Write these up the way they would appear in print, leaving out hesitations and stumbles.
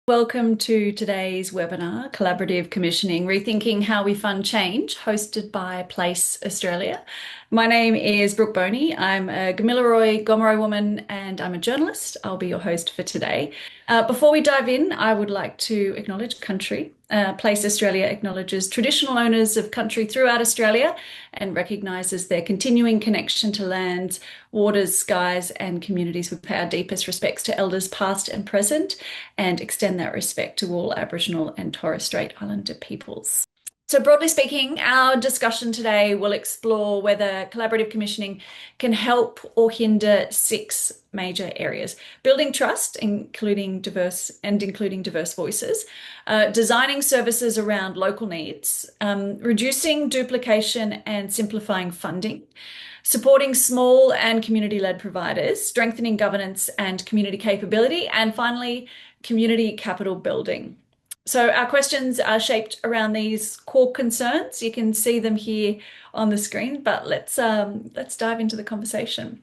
Welcome to today's webinar, Collaborative Commissioning, Rethinking How We Fund Change, hosted by Place Australia. My name is Brooke Boney. I'm a Gamilaroi Gomeroi woman and I'm a journalist. I'll be your host for today. Before we dive in, I would like to acknowledge country. Place Australia acknowledges traditional owners of country throughout Australia and recognises their continuing connection to lands, waters, skies and communities. We pay our deepest respects to elders past and present and extend that respect to all Aboriginal and Torres Strait Islander peoples. So broadly speaking, our discussion today will explore whether collaborative commissioning can help or hinder six major areas: building trust, including diverse voices, designing services around local needs, reducing duplication and simplifying funding, supporting small and community-led providers, strengthening governance and community capability, and finally, community capital building. So our questions are shaped around these core concerns. You can see them here on the screen, but let's dive into the conversation.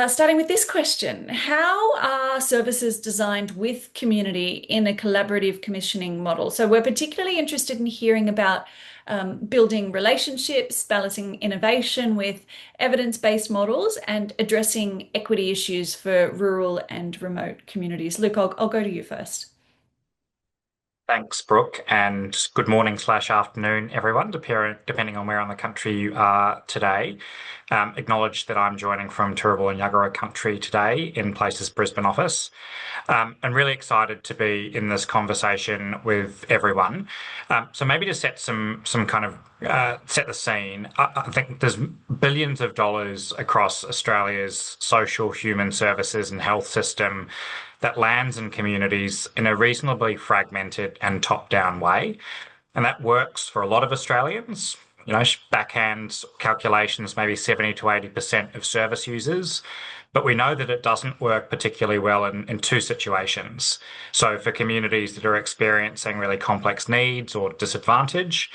Starting with this question: how are services designed with community in a collaborative commissioning model? So we're particularly interested in hearing about building relationships, balancing innovation with evidence-based models, and addressing equity issues for rural and remote communities. Luke, I'll go to you first. Thanks, Brooke, and good morning/afternoon, everyone, depending on where on the country you are today. Acknowledge that I'm joining from Turrbal and Yagara country today in Place's Brisbane office. And really excited to be in this conversation with everyone. So maybe to set some kind of set the scene, I think there's billions of dollars across Australia's social, human services and health system that lands in communities in a reasonably fragmented and top-down way. And that works for a lot of Australians. You know, backhand calculations, maybe 70 to 80% of service users. But we know that it doesn't work particularly well in two situations. So for communities that are experiencing really complex needs or disadvantage,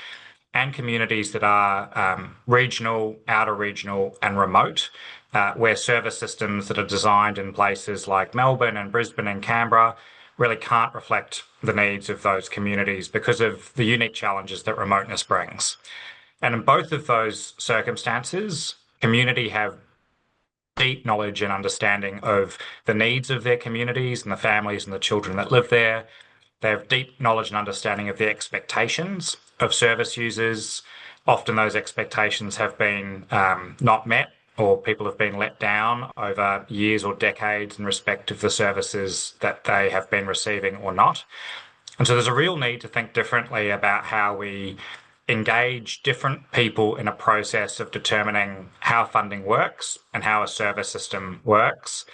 and communities that are regional, outer regional, and remote, where service systems that are designed in places like Melbourne and Brisbane and Canberra really can't reflect the needs of those communities because of the unique challenges that remoteness brings. And in both of those circumstances, community have deep knowledge and understanding of the needs of their communities and the families and the children that live there. They have deep knowledge and understanding of the expectations of service users. Often those expectations have been not met, or people have been let down over years or decades in respect of the services that they have been receiving or not. And so there's a real need to think differently about how we engage different people in a process of determining how funding works and how a service system works.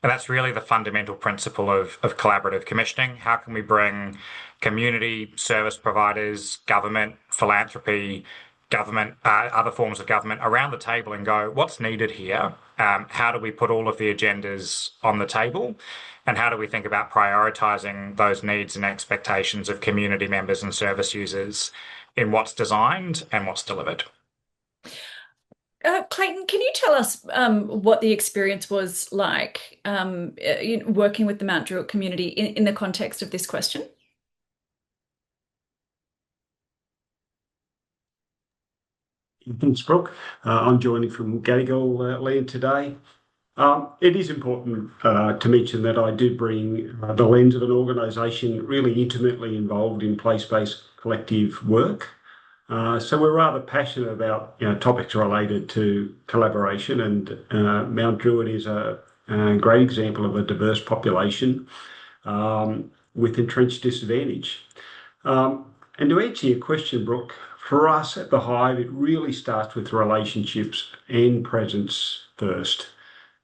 And that's really the fundamental principle of collaborative commissioning. How can we bring community service providers, government, philanthropy, government, other forms of government around the table and go, what's needed here? How do we put all of the agendas on the table? And how do we think about prioritising those needs and expectations of community members and service users in what's designed and what's delivered? Clayton, can you tell us what the experience was like working with the Mount Druitt community in the context of this question? Thanks, Brooke. I'm joining from Gadigal land today. It is important to mention that I do bring the lens of an organisation really intimately involved in place-based collective work. So we're rather passionate about topics related to collaboration, and Mount Druitt is a great example of a diverse population with entrenched disadvantage. And to answer your question, Brooke, for us at the Hive, it really starts with relationships and presence first.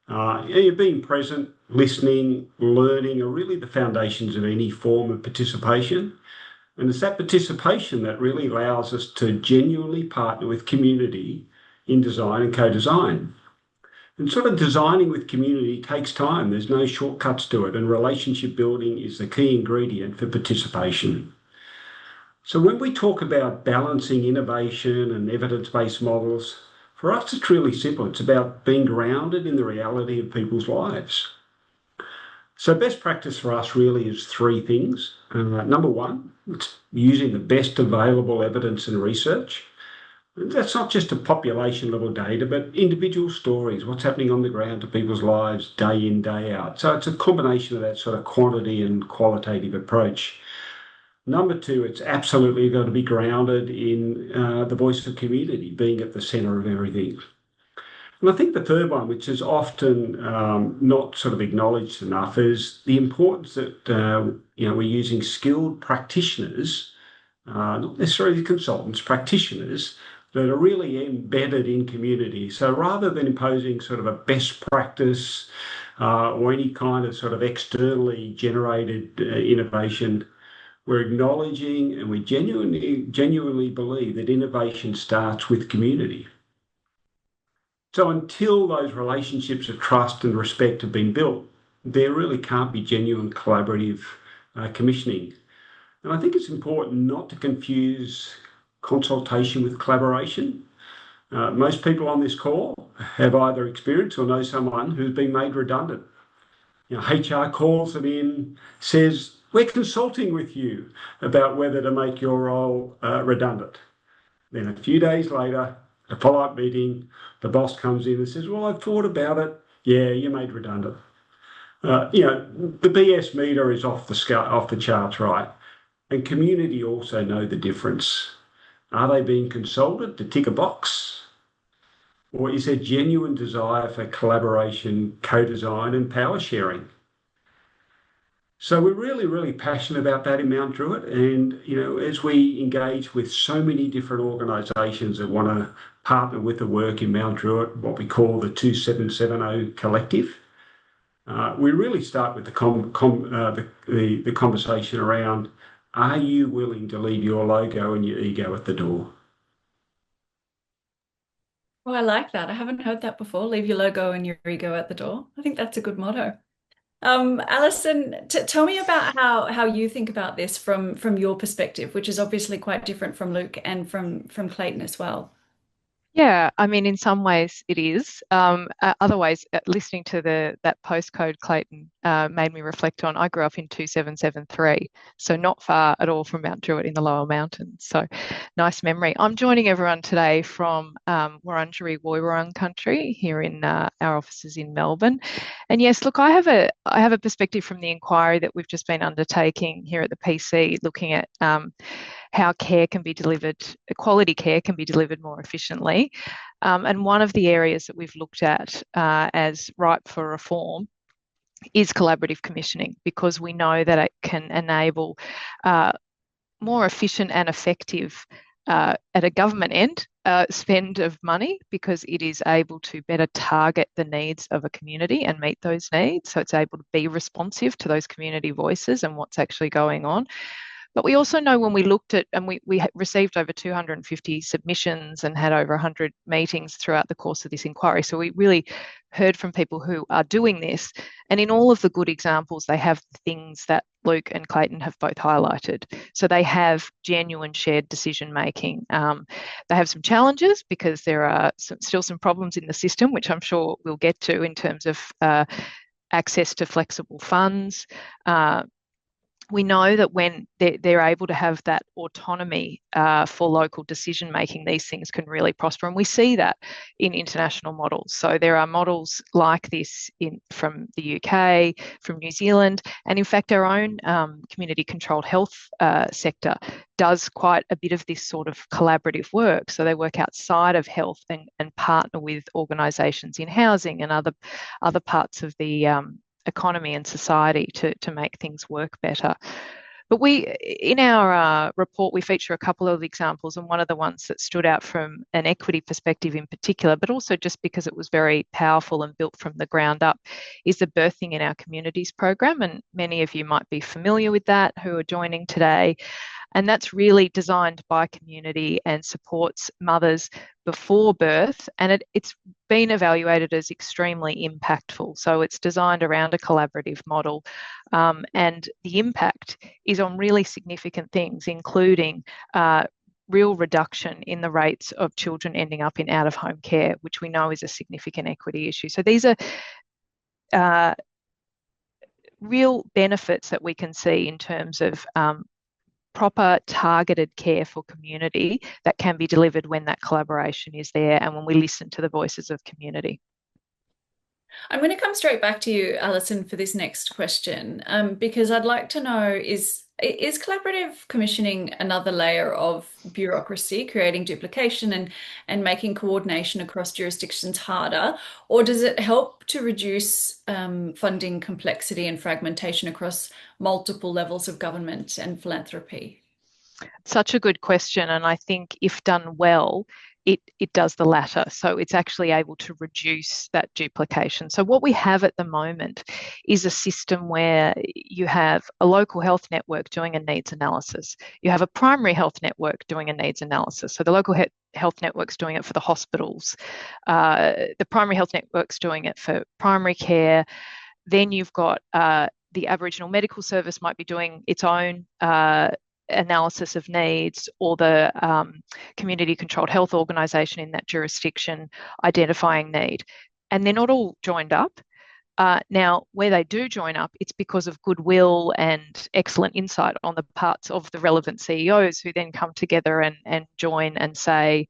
Being present, listening, learning are really the foundations of any form of participation. And it's that participation that really allows us to genuinely partner with community in design and co-design. And sort of designing with community takes time. There's no shortcuts to it, and relationship building is the key ingredient for participation. So when we talk about balancing innovation and evidence-based models, for us it's really simple. It's about being grounded in the reality of people's lives. So best practice for us really is three things. Number one, it's using the best available evidence and research. That's not just a population level data, but individual stories, what's happening on the ground to people's lives day in, day out. So it's a combination of that sort of quantity and qualitative approach. Number two, it's absolutely going to be grounded in the voice of community being at the centre of everything. And I think the third one, which is often not sort of acknowledged enough, is the importance that we're using skilled practitioners, not necessarily consultants, practitioners that are really embedded in community. So rather than imposing sort of a best practice or any kind of sort of externally generated innovation, we're acknowledging and we genuinely believe that innovation starts with community. So until those relationships of trust and respect have been built, there really can't be genuine collaborative commissioning. And I think it's important not to confuse consultation with collaboration. Most people on this call have either experienced or know someone who's been made redundant. HR calls them in, says, we're consulting with you about whether to make your role redundant. Then a few days later, a follow-up meeting, the boss comes in and says, well, I've thought about it. Yeah, you're made redundant. The BS meter is off the charts, right? And community also know the difference. Are they being consulted to tick a box? Or is there genuine desire for collaboration, co-design and power sharing? So we're really, really passionate about that in Mount Druitt. And, as we engage with so many different organisations that want to partner with the work in Mount Druitt, what we call the 2770 Collective, we really start with the conversation around, are you willing to leave your logo and your ego at the door? Oh, I like that. I haven't heard that before. Leave your logo and your ego at the door. I think that's a good motto. Alison, tell me about how you think about this from your perspective, which is obviously quite different from Luke and from Clayton as well. Yeah, I mean, in some ways it is. Other ways, listening to that postcode Clayton made me reflect on. I grew up in 2773, so not far at all from Mount Druitt in the lower mountains. So nice memory. I'm joining everyone today from Wurundjeri Woiwurrung country here in our offices in Melbourne. And yes, look, I have a perspective from the inquiry that we've just been undertaking here at the PC, looking at how care can be delivered, quality care can be delivered more efficiently. And one of the areas that we've looked at as ripe for reform is collaborative commissioning, because we know that it can enable more efficient and effective at a government end spend of money, because it is able to better target the needs of a community and meet those needs. So it's able to be responsive to those community voices and what's actually going on. But we also know when we looked at, and we received over 250 submissions and had over 100 meetings throughout the course of this inquiry. So we really heard from people who are doing this. And in all of the good examples, they have things that Luke and Clayton have both highlighted. So they have genuine shared decision making. They have some challenges because there are still some problems in the system, which I'm sure we'll get to in terms of access to flexible funds. We know that when they're able to have that autonomy for local decision making, these things can really prosper. And we see that in international models. So there are models like this from the UK, from New Zealand, and in fact our own community controlled health sector does quite a bit of this sort of collaborative work. So they work outside of health and partner with organisations in housing and other parts of the economy and society to make things work better. But in our report, we feature a couple of examples, and one of the ones that stood out from an equity perspective in particular, but also just because it was very powerful and built from the ground up, is the Birthing in Our Communities program. And many of you might be familiar with that who are joining today. And that's really designed by community and supports mothers before birth. And it's been evaluated as extremely impactful. So it's designed around a collaborative model. And the impact is on really significant things, including real reduction in the rates of children ending up in out-of-home care, which we know is a significant equity issue. So these are real benefits that we can see in terms of proper targeted care for community that can be delivered when that collaboration is there and when we listen to the voices of community. I'm going to come straight back to you, Alison, for this next question, because I'd like to know, is collaborative commissioning another layer of bureaucracy, creating duplication and making coordination across jurisdictions harder, or does it help to reduce funding complexity and fragmentation across multiple levels of government and philanthropy? Such a good question, and I think if done well, it does the latter. So it's actually able to reduce that duplication. So what we have at the moment is a system where you have a local health network doing a needs analysis. You have a primary health network doing a needs analysis. So the local health network's doing it for the hospitals. The primary health network's doing it for primary care. Then you've got the Aboriginal Medical Service might be doing its own analysis of needs, or the community controlled health organisation in that jurisdiction identifying need. And they're not all joined up. Now, where they do join up, it's because of goodwill and excellent insight on the parts of the relevant CEOs who then come together and join and say,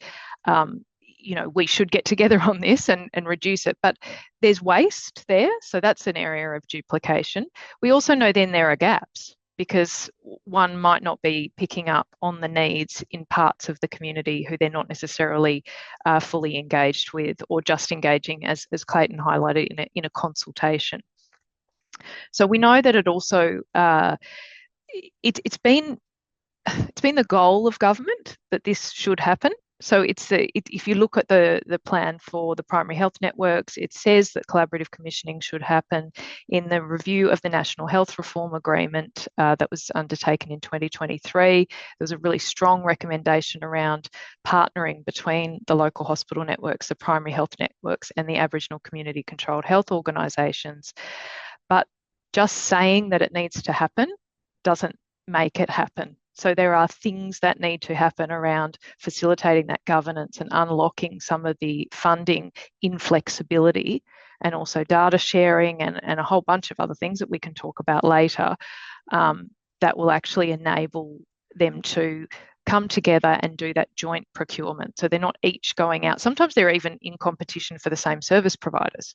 we should get together on this and reduce it. But there's waste there. So that's an area of duplication. We also know then there are gaps, because one might not be picking up on the needs in parts of the community who they're not necessarily fully engaged with, or just engaging, as Clayton highlighted, in a consultation. So we know that it also, it's been the goal of government that this should happen. So if you look at the plan for the primary health networks, it says that collaborative commissioning should happen. In the review of the National Health Reform Agreement that was undertaken in 2023, there was a really strong recommendation around partnering between the local hospital networks, the primary health networks, and the Aboriginal community controlled health organisations. But just saying that it needs to happen doesn't make it happen. So there are things that need to happen around facilitating that governance and unlocking some of the funding inflexibility, and also data sharing and a whole bunch of other things that we can talk about later, that will actually enable them to come together and do that joint procurement. So they're not each going out. Sometimes they're even in competition for the same service providers,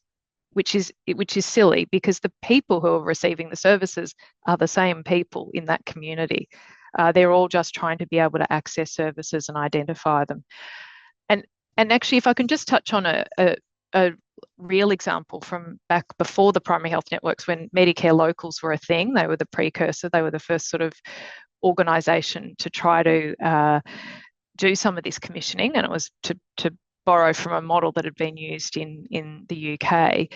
which is silly, because the people who are receiving the services are the same people in that community. They're all just trying to be able to access services and identify them. And actually, if I can just touch on a real example from back before the primary health networks, when Medicare locals were a thing, they were the precursor, they were the first sort of organisation to try to do some of this commissioning, and it was to borrow from a model that had been used in the UK.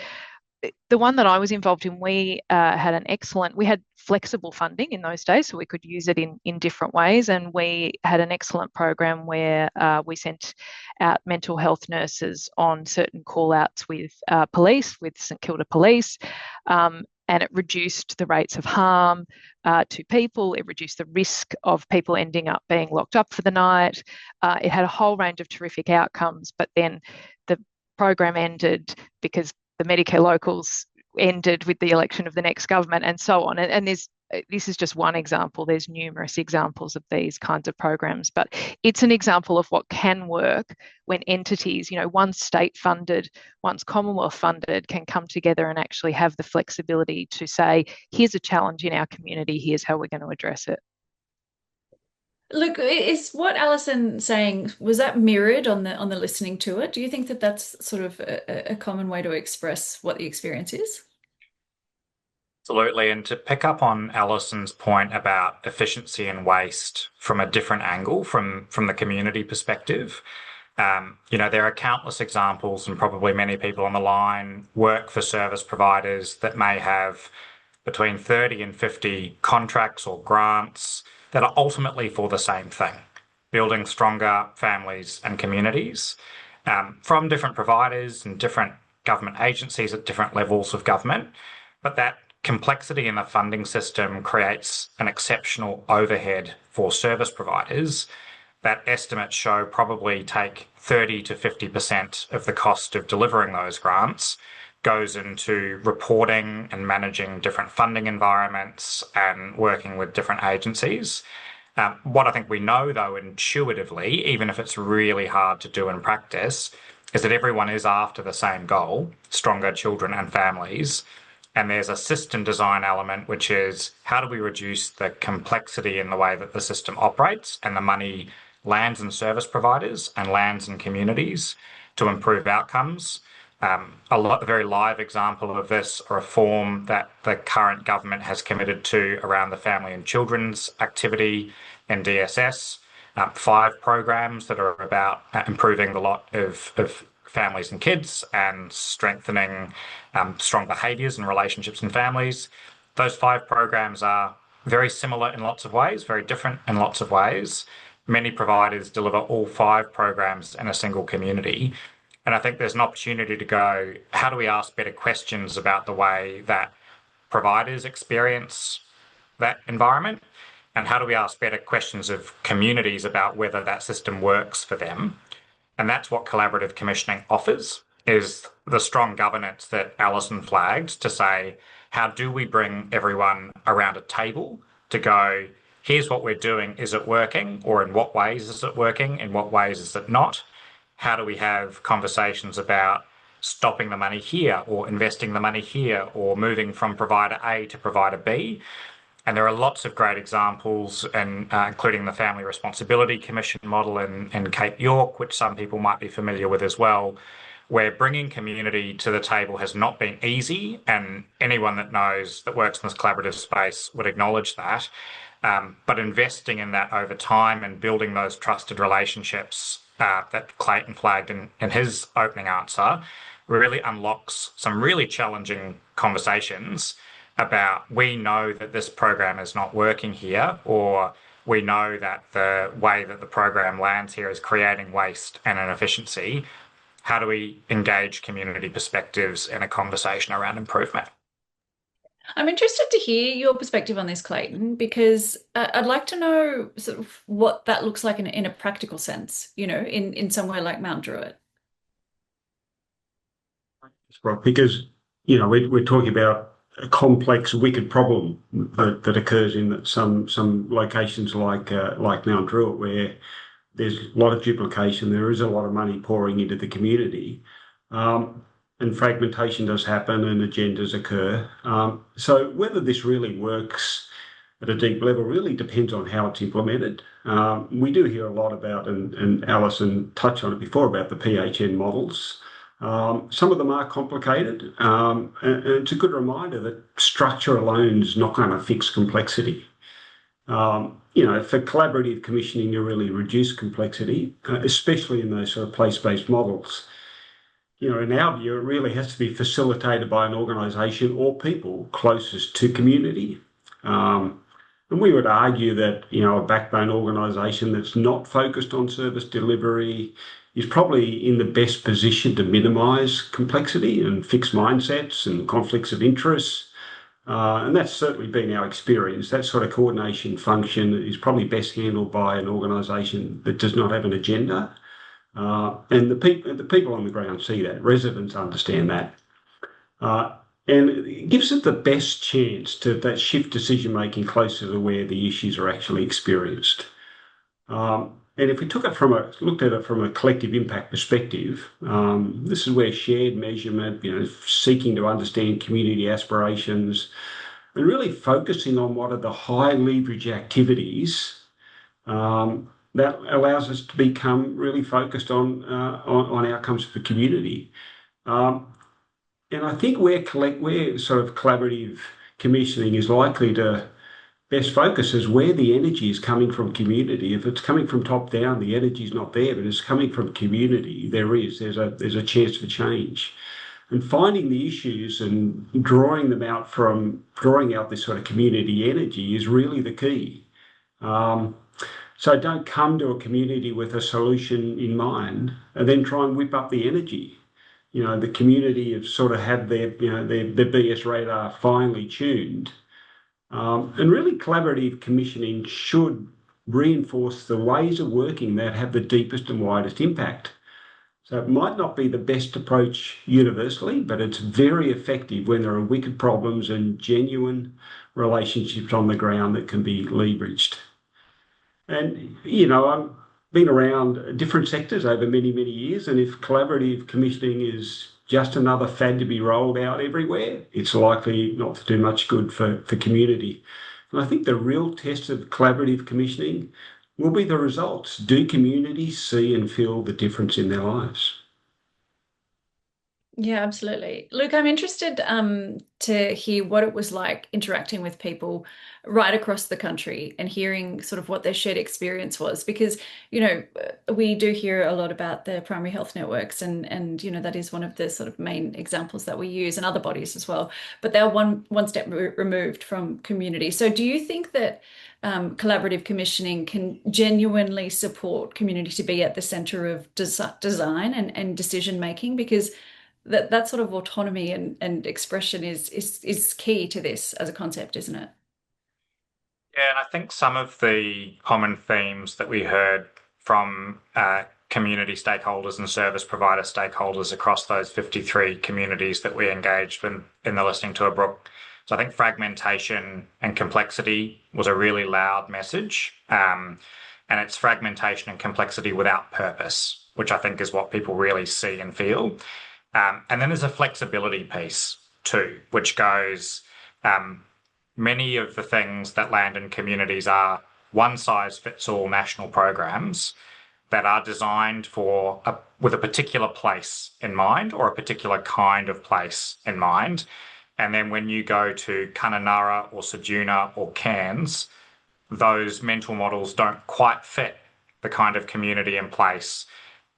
The one that I was involved in, we had flexible funding in those days, so we could use it in different ways. And we had an excellent program where we sent out mental health nurses on certain call-outs with police, with St Kilda Police, and it reduced the rates of harm to people. It reduced the risk of people ending up being locked up for the night. It had a whole range of terrific outcomes, but then the program ended because the Medicare locals ended with the election of the next government, and so on. And this is just one example. There's numerous examples of these kinds of programs, but it's an example of what can work when entities, once state funded, once Commonwealth funded, can come together and actually have the flexibility to say, here's a challenge in our community, here's how we're going to address it. Look, is what Alison saying, was that mirrored on the listening to it? Do you think that that's sort of a common way to express what the experience is? Absolutely. And to pick up on Alison's point about efficiency and waste from a different angle, from the community perspective, there are countless examples, and probably many people on the line work for service providers that may have between 30 and 50 contracts or grants that are ultimately for the same thing, building stronger families and communities, from different providers and different government agencies at different levels of government. But that complexity in the funding system creates an exceptional overhead for service providers that estimates show probably take 30 to 50% of the cost of delivering those grants goes into reporting and managing different funding environments and working with different agencies. What I think we know, though, intuitively, even if it's really hard to do in practice, is that everyone is after the same goal: stronger children and families. And there's a system design element, which is how do we reduce the complexity in the way that the system operates and the money lands in service providers and lands in communities to improve outcomes. A very live example of this, a reform that the current government has committed to around the family and children's activity in DSS. 5 programs that are about improving the lot of families and kids and strengthening strong behaviours and relationships in families. Those 5 programs are very similar in lots of ways, very different in lots of ways. Many providers deliver all 5 programs in a single community. And I think there's an opportunity to go, how do we ask better questions about the way that providers experience that environment? And how do we ask better questions of communities about whether that system works for them? And that's what collaborative commissioning offers, is the strong governance that Alison flagged to say, how do we bring everyone around a table to go, here's what we're doing, is it working? Or in what ways is it working? In what ways is it not? How do we have conversations about stopping the money here or investing the money here or moving from provider A to provider B? And there are lots of great examples, and including the Family Responsibility Commission model in Cape York, which some people might be familiar with as well, where bringing community to the table has not been easy, and anyone that knows that works in this collaborative space would acknowledge that. But investing in that over time and building those trusted relationships that Clayton flagged in his opening answer really unlocks some really challenging conversations about, we know that this program is not working here, or we know that the way that the program lands here is creating waste and inefficiency. How do we engage community perspectives in a conversation around improvement? I'm interested to hear your perspective on this, Clayton, because I'd like to know sort of what that looks like in a practical sense, in somewhere like Mount Druitt. Because, we're talking about a complex, wicked problem that occurs in some locations like Mount Druitt, where there's a lot of duplication, there is a lot of money pouring into the community, and fragmentation does happen and agendas occur. So whether this really works at a deep level really depends on how it's implemented. We do hear a lot about, and Alison touched on it before, about the PHN models. Some of them are complicated, and it's a good reminder that structure alone is not going to fix complexity. For collaborative commissioning to really reduce complexity, especially in those sort of place-based models, in our view, it really has to be facilitated by an organisation or people closest to community. And we would argue that, a backbone organisation that's not focused on service delivery is probably in the best position to minimise complexity and fix mindsets and conflicts of interest. And that's certainly been our experience. That sort of coordination function is probably best handled by an organisation that does not have an agenda. And the people on the ground see that. Residents understand that. And it gives it the best chance to that shift decision-making closer to where the issues are actually experienced. And if we looked at it from a collective impact perspective, this is where shared measurement, seeking to understand community aspirations, and really focusing on what are the high leverage activities that allows us to become really focused on outcomes for the community. And I think where sort of collaborative commissioning is likely to best focus is where the energy is coming from community. If it's coming from top down, the energy is not there, but it's coming from community. There's a chance for change. And finding the issues and drawing out this sort of community energy is really the key. So don't come to a community with a solution in mind and then try and whip up the energy. The community have sort of had their BS radar finely tuned. And really collaborative commissioning should reinforce the ways of working that have the deepest and widest impact. So it might not be the best approach universally, but it's very effective when there are wicked problems and genuine relationships on the ground that can be leveraged. And, I've been around different sectors over many, many years, and if collaborative commissioning is just another fad to be rolled out everywhere, it's likely not to do much good for community. And I think the real test of collaborative commissioning will be the results. Do communities see and feel the difference in their lives? Yeah, absolutely. Luke, I'm interested to hear what it was like interacting with people right across the country and hearing sort of what their shared experience was, because we do hear a lot about the primary health networks, and that is one of the sort of main examples that we use, and other bodies as well. But they're one step removed from community. So do you think that collaborative commissioning can genuinely support community to be at the center of design and decision making? Because that sort of autonomy and expression is key to this as a concept, isn't it? Yeah, and I think some of the common themes that we heard from community stakeholders and service provider stakeholders across those 53 communities that we engaged in the listening tour, Brooke. So I think fragmentation and complexity was a really loud message. And it's fragmentation and complexity without purpose, which I think is what people really see and feel. And then there's a flexibility piece too, which goes, many of the things that land in communities are one size fits all national programs that are designed with a particular place in mind, or a particular kind of place in mind. And then when you go to Kununurra or Ceduna or Cairns, those mental models don't quite fit the kind of community in place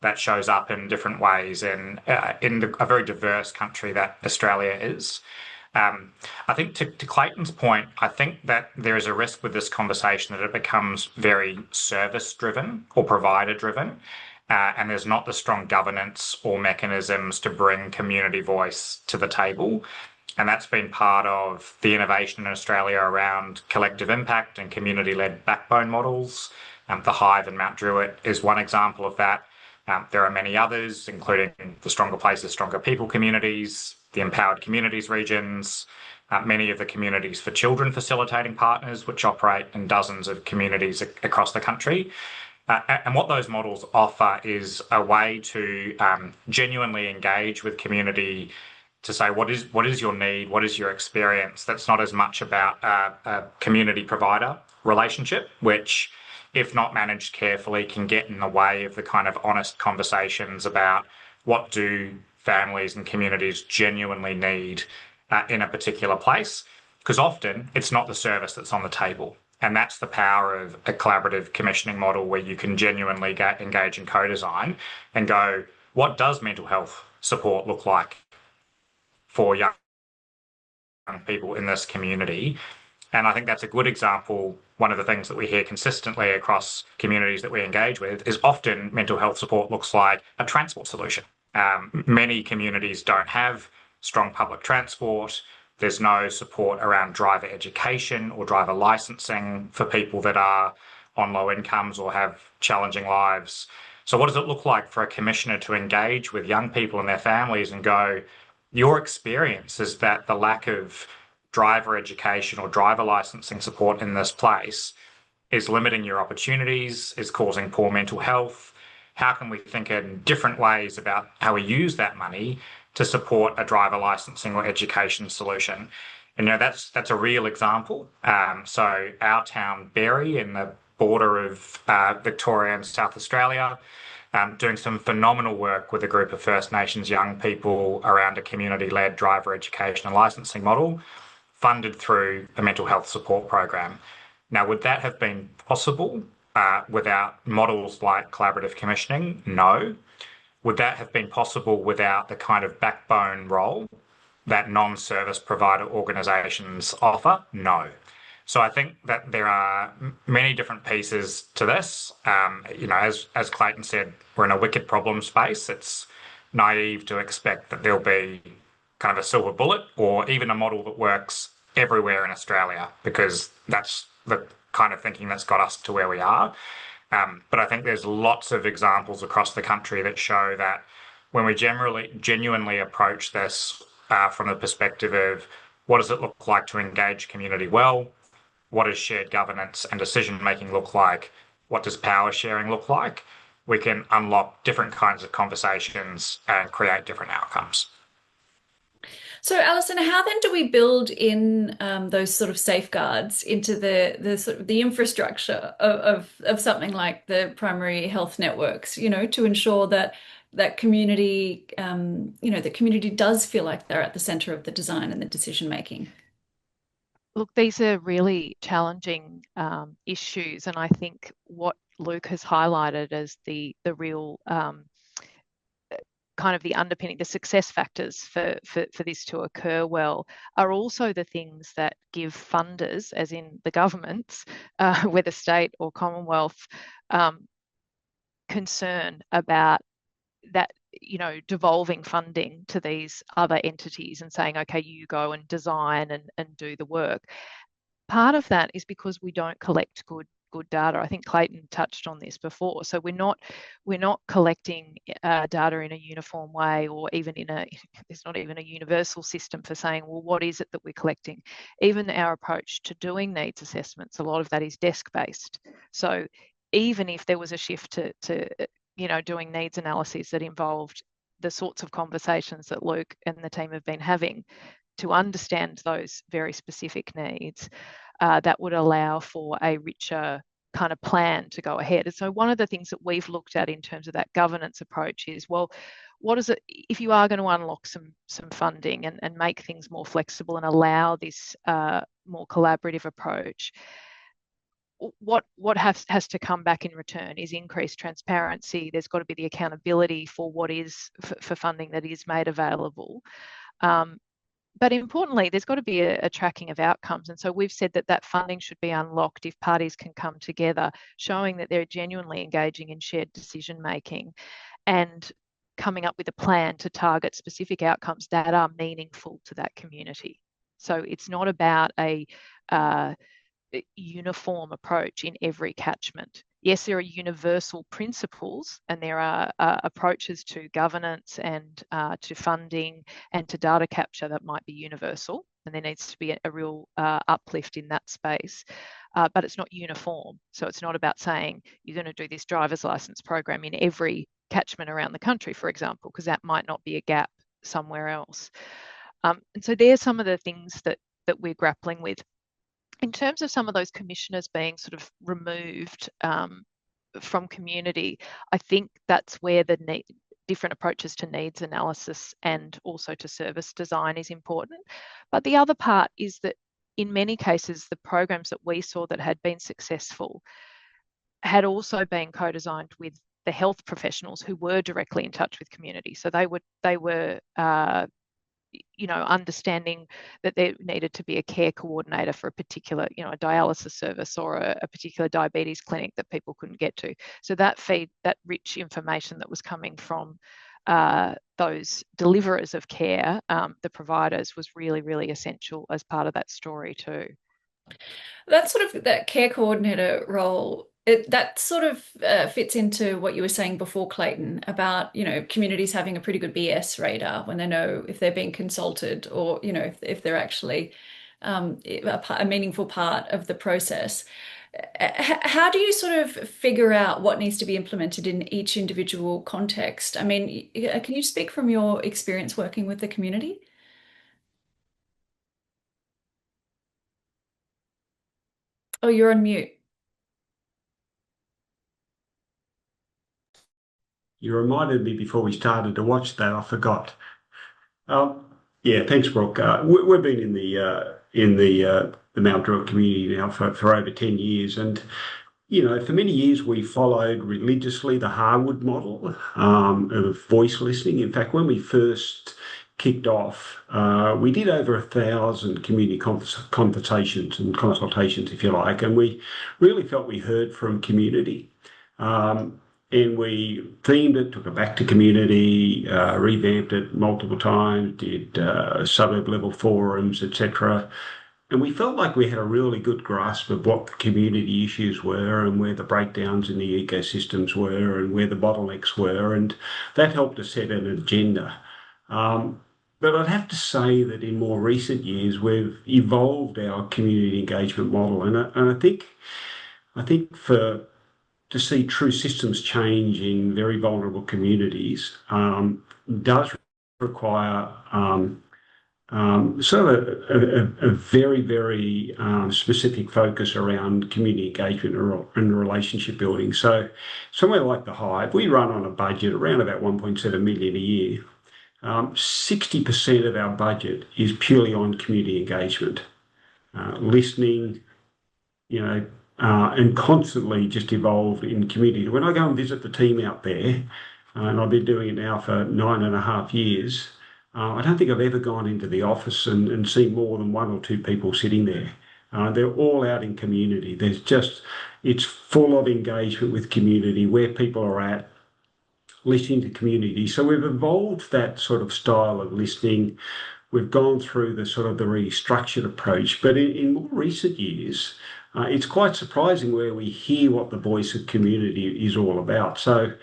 that shows up in different ways in a very diverse country that Australia is. I think to Clayton's point, I think that there is a risk with this conversation that it becomes very service-driven or provider-driven, and there's not the strong governance or mechanisms to bring community voice to the table. And that's been part of the innovation in Australia around collective impact and community-led backbone models. The Hive in Mount Druitt is one example of that. There are many others, including the Stronger Places, Stronger People communities, the Empowered Communities regions, many of the Communities for Children facilitating partners, which operate in dozens of communities across the country. And what those models offer is a way to genuinely engage with community, to say, what is your need, what is your experience? That's not as much about a community provider relationship, which, if not managed carefully, can get in the way of the kind of honest conversations about what do families and communities genuinely need in a particular place. Because often it's not the service that's on the table. And that's the power of a collaborative commissioning model, where you can genuinely engage in co-design and go, what does mental health support look like for young people in this community? And I think that's a good example. One of the things that we hear consistently across communities that we engage with is often mental health support looks like a transport solution. Many communities don't have strong public transport. There's no support around driver education or driver licensing for people that are on low incomes or have challenging lives. So what does it look like for a commissioner to engage with young people and their families and go, your experience is that the lack of driver education or driver licensing support in this place is limiting your opportunities, is causing poor mental health. How can we think in different ways about how we use that money to support a driver licensing or education solution? And that's a real example. So our town, Berry, in the border of Victoria and South Australia, doing some phenomenal work with a group of First Nations young people around a community-led driver education and licensing model, funded through a mental health support program. Now, would that have been possible without models like collaborative commissioning? No. Would that have been possible without the kind of backbone role that non-service provider organisations offer? No. So I think that there are many different pieces to this. As Clayton said, we're in a wicked problem space. It's naive to expect that there'll be kind of a silver bullet or even a model that works everywhere in Australia, because that's the kind of thinking that's got us to where we are. But I think there's lots of examples across the country that show that when we genuinely approach this from the perspective of what does it look like to engage community well, what does shared governance and decision making look like, what does power sharing look like, we can unlock different kinds of conversations and create different outcomes. So, Alison, how then do we build in those sort of safeguards into the sort of the infrastructure of something like the primary health networks, to ensure that that community, the community does feel like they're at the center of the design and the decision making? Look, these are really challenging issues, and I think what Luke has highlighted as the real kind of the underpinning, the success factors for this to occur well are also the things that give funders, as in the governments, whether state or Commonwealth, concern about that, devolving funding to these other entities and saying, okay, you go and design and do the work. Part of that is because we don't collect good data. I think Clayton touched on this before. So we're not collecting data in a uniform way, or even there's not even a universal system for saying, well, what is it that we're collecting? Even our approach to doing needs assessments, a lot of that is desk-based. So even if there was a shift to doing needs analyses that involved the sorts of conversations that Luke and the team have been having to understand those very specific needs, that would allow for a richer kind of plan to go ahead. And so one of the things that we've looked at in terms of that governance approach is, well, what is it, if you are going to unlock some funding and make things more flexible and allow this more collaborative approach, what has to come back in return is increased transparency. There's got to be the accountability for what is for funding that is made available. But importantly, there's got to be a tracking of outcomes. And so we've said that funding should be unlocked if parties can come together, showing that they're genuinely engaging in shared decision making and coming up with a plan to target specific outcomes that are meaningful to that community. So it's not about a uniform approach in every catchment. Yes, there are universal principles and there are approaches to governance and to funding and to data capture that might be universal, and there needs to be a real uplift in that space, but it's not uniform. So it's not about saying you're going to do this driver's license program in every catchment around the country, for example, because that might not be a gap somewhere else. And so there's some of the things that we're grappling with. In terms of some of those commissioners being sort of removed from community, I think that's where the different approaches to needs analysis and also to service design is important. But the other part is that in many cases, the programs that we saw that had been successful had also been co-designed with the health professionals who were directly in touch with community. So they were understanding that there needed to be a care coordinator for a particular, a dialysis service or a particular diabetes clinic that people couldn't get to. So that rich information that was coming from those deliverers of care, the providers, was really, really essential as part of that story too. That sort of that care coordinator role, that sort of fits into what you were saying before, Clayton, about communities having a pretty good BS radar when they know if they're being consulted or if they're actually a meaningful part of the process. How do you sort of figure out what needs to be implemented in each individual context? I mean, can you speak from your experience working with the community? Oh, you're on mute. You reminded me before we started to watch that. I forgot. Yeah, thanks, Brooke. We've been in the Mount Druitt community now for over 10 years, and for many years we followed religiously the Harwood model of voice listening. In fact, when we first kicked off, we did over 1,000 community conversations and consultations, if you like, and we really felt we heard from community. And we themed it, took it back to community, revamped it multiple times, did suburb level forums, etc. And we felt like we had a really good grasp of what the community issues were and where the breakdowns in the ecosystems were and where the bottlenecks were. And that helped us set an agenda. But I'd have to say that in more recent years, we've evolved our community engagement model. And I think to see true systems change in very vulnerable communities does require sort of a very, very specific focus around community engagement and relationship building. So somewhere like the Hive, we run on a budget around about 1.7 million a year. 60% of our budget is purely on community engagement, listening, and constantly just evolve in community. When I go and visit the team out there, and I've been doing it now for 9.5 years, I don't think I've ever gone into the office and seen more than one or two people sitting there. They're all out in community. It's full of engagement with community, where people are at, listening to community. So we've evolved that sort of style of listening. We've gone through the sort of the restructured approach, but in more recent years, it's quite surprising where we hear what the voice of community is all about. So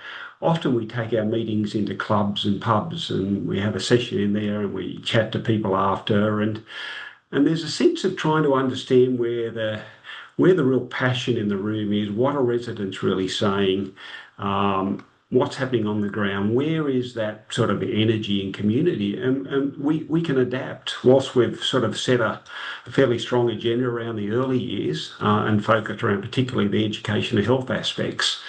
often we take our meetings into clubs and pubs and we have a session in there and we chat to people after, and there's a sense of trying to understand where the real passion in the room is, what are residents really saying, what's happening on the ground, where is that sort of energy in community, and we can adapt. Whilst we've sort of set a fairly strong agenda around the early years and focused around particularly the education and health aspects,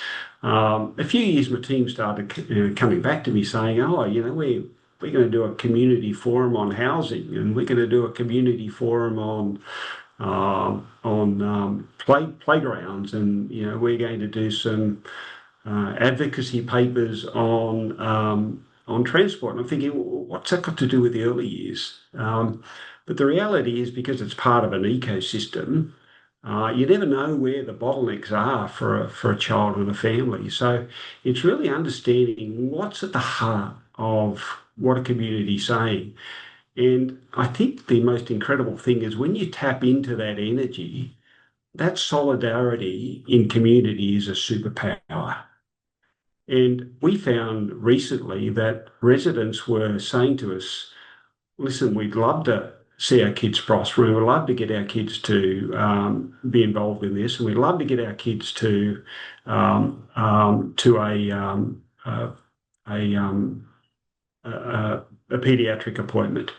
a few years my team started coming back to me saying, oh, we're going to do a community forum on housing, and we're going to do a community forum on playgrounds, and we're going to do some advocacy papers on transport. And I'm thinking, what's that got to do with the early years? But the reality is, because it's part of an ecosystem, you never know where the bottlenecks are for a child and a family. So it's really understanding what's at the heart of what a community is saying. And I think the most incredible thing is when you tap into that energy, that solidarity in community is a superpower. And we found recently that residents were saying to us, listen, we'd love to see our kids prosper, and we'd love to get our kids to be involved in this, and we'd love to get our kids to a paediatric appointment.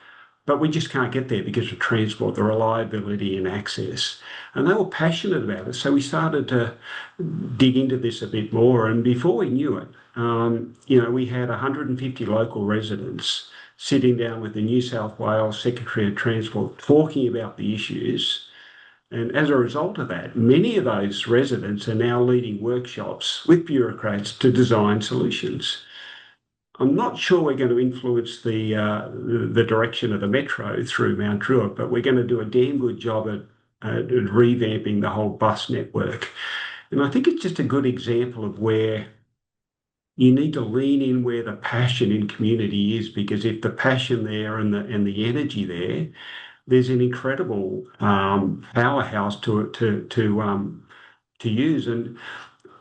But we just can't get there because of transport, the reliability and access. And they were passionate about it. So we started to dig into this a bit more. And before we knew it, we had 150 local residents sitting down with the New South Wales Secretary of Transport talking about the issues. And as a result of that, many of those residents are now leading workshops with bureaucrats to design solutions. I'm not sure we're going to influence the direction of the metro through Mount Druitt, but we're going to do a damn good job at revamping the whole bus network. And I think it's just a good example of where you need to lean in where the passion in community is, because if the passion there and the energy there, there's an incredible powerhouse to use. And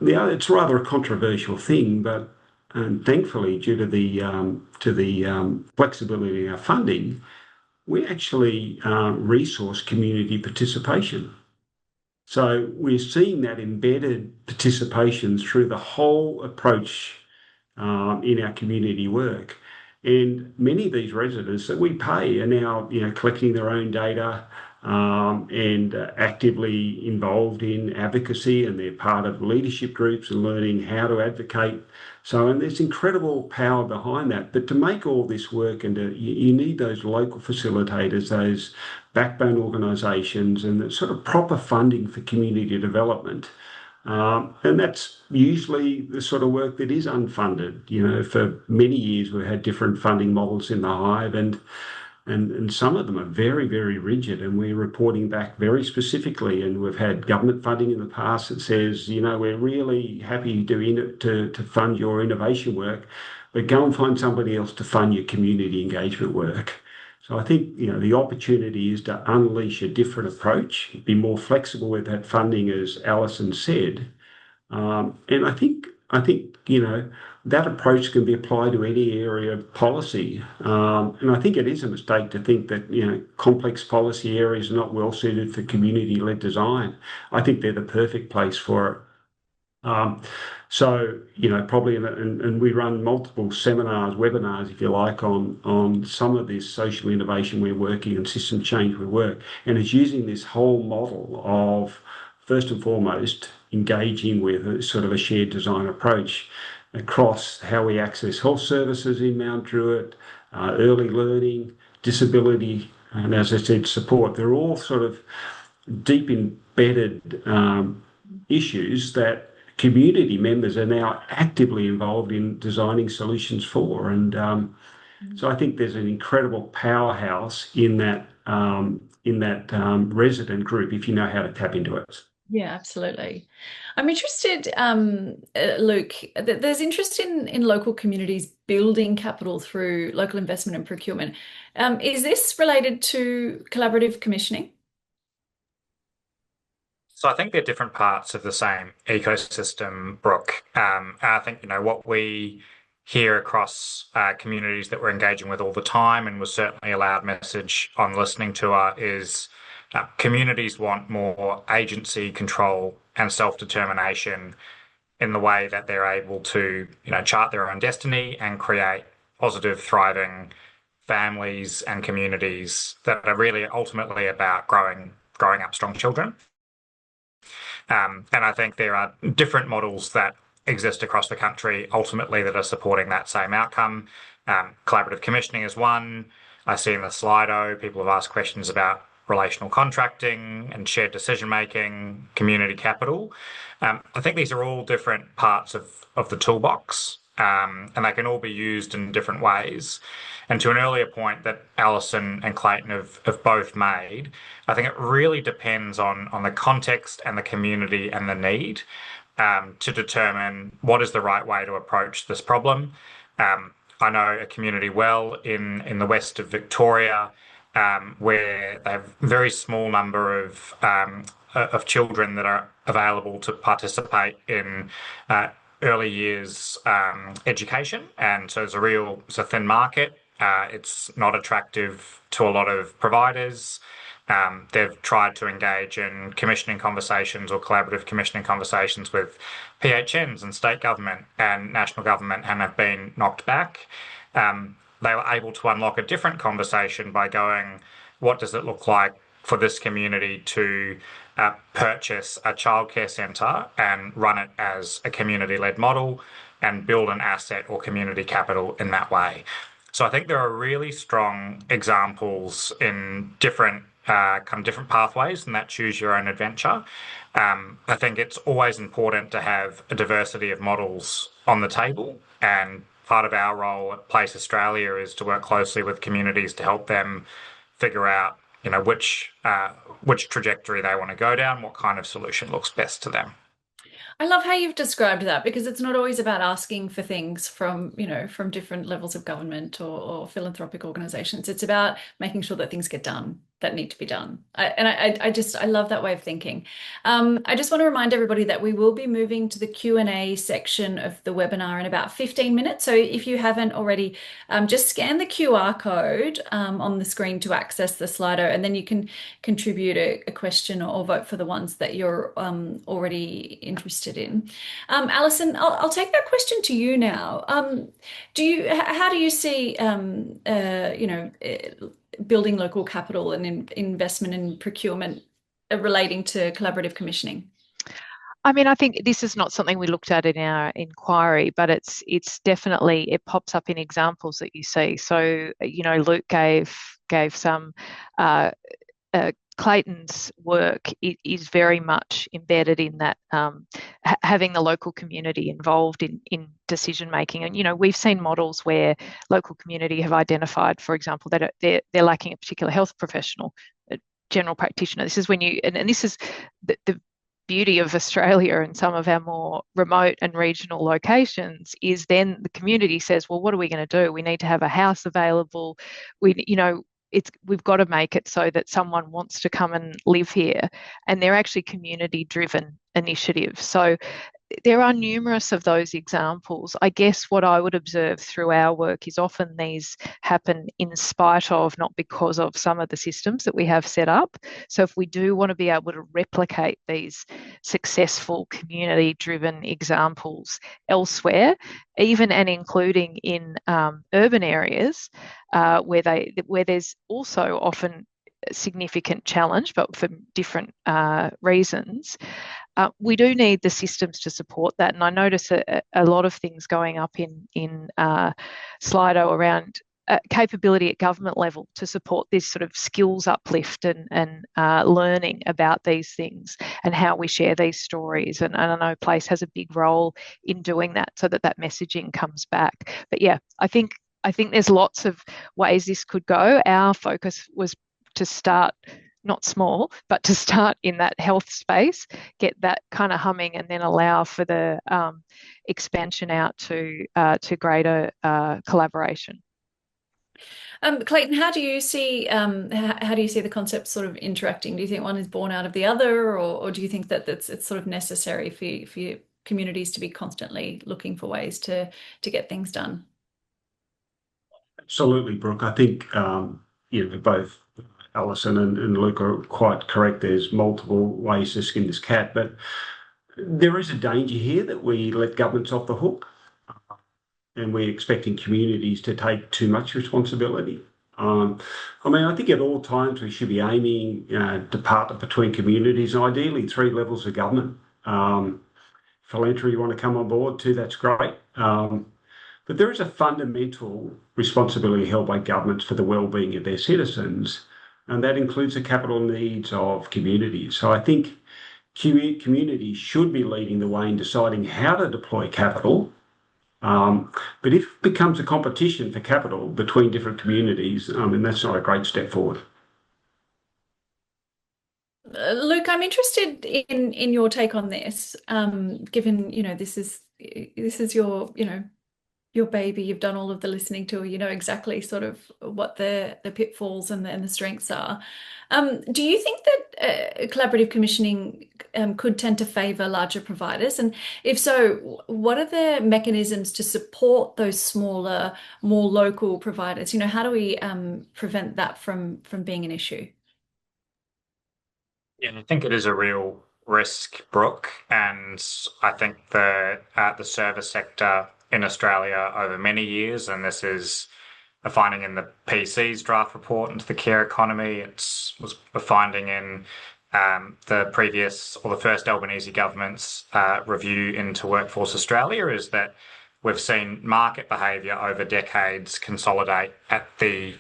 it's rather a controversial thing, but thankfully, due to the flexibility in our funding, we actually resource community participation. So we're seeing that embedded participation through the whole approach in our community work. And many of these residents that we pay are now, collecting their own data and actively involved in advocacy, and they're part of leadership groups and learning how to advocate. And there's incredible power behind that. But to make all this work, and you need those local facilitators, those backbone organisations, and the sort of proper funding for community development. And that's usually the sort of work that is unfunded. For many years we've had different funding models in the Hive, and some of them are very, very rigid, and we're reporting back very specifically. And we've had government funding in the past that says, we're really happy to fund your innovation work, but go and find somebody else to fund your community engagement work. So I think, the opportunity is to unleash a different approach, be more flexible with that funding, as Alison said. And I think that approach can be applied to any area of policy. And I think it is a mistake to think that complex policy areas are not well suited for community-led design. I think they're the perfect place for it. So, probably, and we run multiple seminars, webinars, if you like, on some of this social innovation we're working and system change we work. And it's using this whole model of, first and foremost, engaging with a sort of a shared design approach across how we access health services in Mount Druitt, early learning, disability, and, as I said, support. They're all sort of deep embedded issues that community members are now actively involved in designing solutions for. And so I think there's an incredible powerhouse in that resident group if you know how to tap into it. Yeah, absolutely. I'm interested, Luke, there's interest in local communities building capital through local investment and procurement. Is this related to collaborative commissioning? So I think they're different parts of the same ecosystem, Brooke. I think, what we hear across communities that we're engaging with all the time, and was certainly a loud message on listening to her, is communities want more agency, control, and self-determination in the way that they're able to, chart their own destiny and create positive, thriving families and communities that are really ultimately about growing up strong children. And I think there are different models that exist across the country ultimately that are supporting that same outcome. Collaborative commissioning is one. I see in the Slido, people have asked questions about relational contracting and shared decision making, community capital. I think these are all different parts of the toolbox, and they can all be used in different ways. And to an earlier point that Alison and Clayton have both made, I think it really depends on the context and the community and the need to determine what is the right way to approach this problem. I know a community well in the west of Victoria, where they have a very small number of children that are available to participate in early years education, and so it's a thin market. It's not attractive to a lot of providers. They've tried to engage in commissioning conversations or collaborative commissioning conversations with PHNs and state government and national government and have been knocked back. They were able to unlock a different conversation by going, what does it look like for this community to purchase a childcare centre and run it as a community-led model and build an asset or community capital in that way? So I think there are really strong examples in different different pathways and that choose your own adventure. I think it's always important to have a diversity of models on the table, and part of our role at Place Australia is to work closely with communities to help them figure out, which trajectory they want to go down, what kind of solution looks best to them. I love how you've described that, because it's not always about asking for things from different levels of government or philanthropic organizations. It's about making sure that things get done that need to be done. I love that way of thinking. I just want to remind everybody that we will be moving to the Q&A section of the webinar in about 15 minutes. So if you haven't already, just scan the QR code on the screen to access the Slido, and then you can contribute a question or vote for the ones that you're already interested in. Alison, I'll take that question to you now. How do you see building local capital and investment and procurement relating to collaborative commissioning? I mean, I think this is not something we looked at in our inquiry, but it's definitely, it pops up in examples that you see. So, Luke gave some, Clayton's work is very much embedded in that, having the local community involved in decision making. And we've seen models where local community have identified, for example, that they're lacking a particular health professional, a general practitioner. This is when and this is the beauty of Australia and some of our more remote and regional locations, is then the community says, well, what are we going to do? We need to have a house available. we've got to make it so that someone wants to come and live here, and they're actually community-driven initiatives. So there are numerous of those examples. I guess what I would observe through our work is often these happen in spite of, not because of, some of the systems that we have set up. So if we do want to be able to replicate these successful community-driven examples elsewhere, even and including in urban areas where there's also often significant challenge, but for different reasons, we do need the systems to support that. And I notice a lot of things going up in Slido around capability at government level to support this sort of skills uplift and learning about these things and how we share these stories. And I know Place has a big role in doing that so that that messaging comes back. But yeah, I think there's lots of ways this could go. Our focus was to start not small, but to start in that health space, get that kind of humming, and then allow for the expansion out to greater collaboration. Clayton, how do you see the concepts sort of interacting? Do you think one is born out of the other, or do you think that it's sort of necessary for your communities to be constantly looking for ways to get things done? Absolutely, Brooke. I think both Alison and Luke are quite correct. There's multiple ways to skin this cat, but there is a danger here that we let governments off the hook and we're expecting communities to take too much responsibility. I think at all times we should be aiming to partner between communities, and ideally 3 levels of government. Philanthropy, you want to come on board too, that's great. But there is a fundamental responsibility held by governments for the well-being of their citizens, and that includes the capital needs of communities. So I think communities should be leading the way in deciding how to deploy capital. But if it becomes a competition for capital between different communities, that's not a great step forward. Luke, I'm interested in your take on this. Given this is your baby, you've done all of the listening to, exactly sort of what the pitfalls and the strengths are. Do you think that collaborative commissioning could tend to favour larger providers? And if so, what are the mechanisms to support those smaller, more local providers? How do we prevent that from being an issue? Yeah, I think it is a real risk, Brooke, and I think the service sector in Australia over many years, and this is a finding in the PC's draft report into the care economy. It was a finding in the previous or the first Albanese government's review into Workforce Australia, is that we've seen market behaviour over decades consolidate at the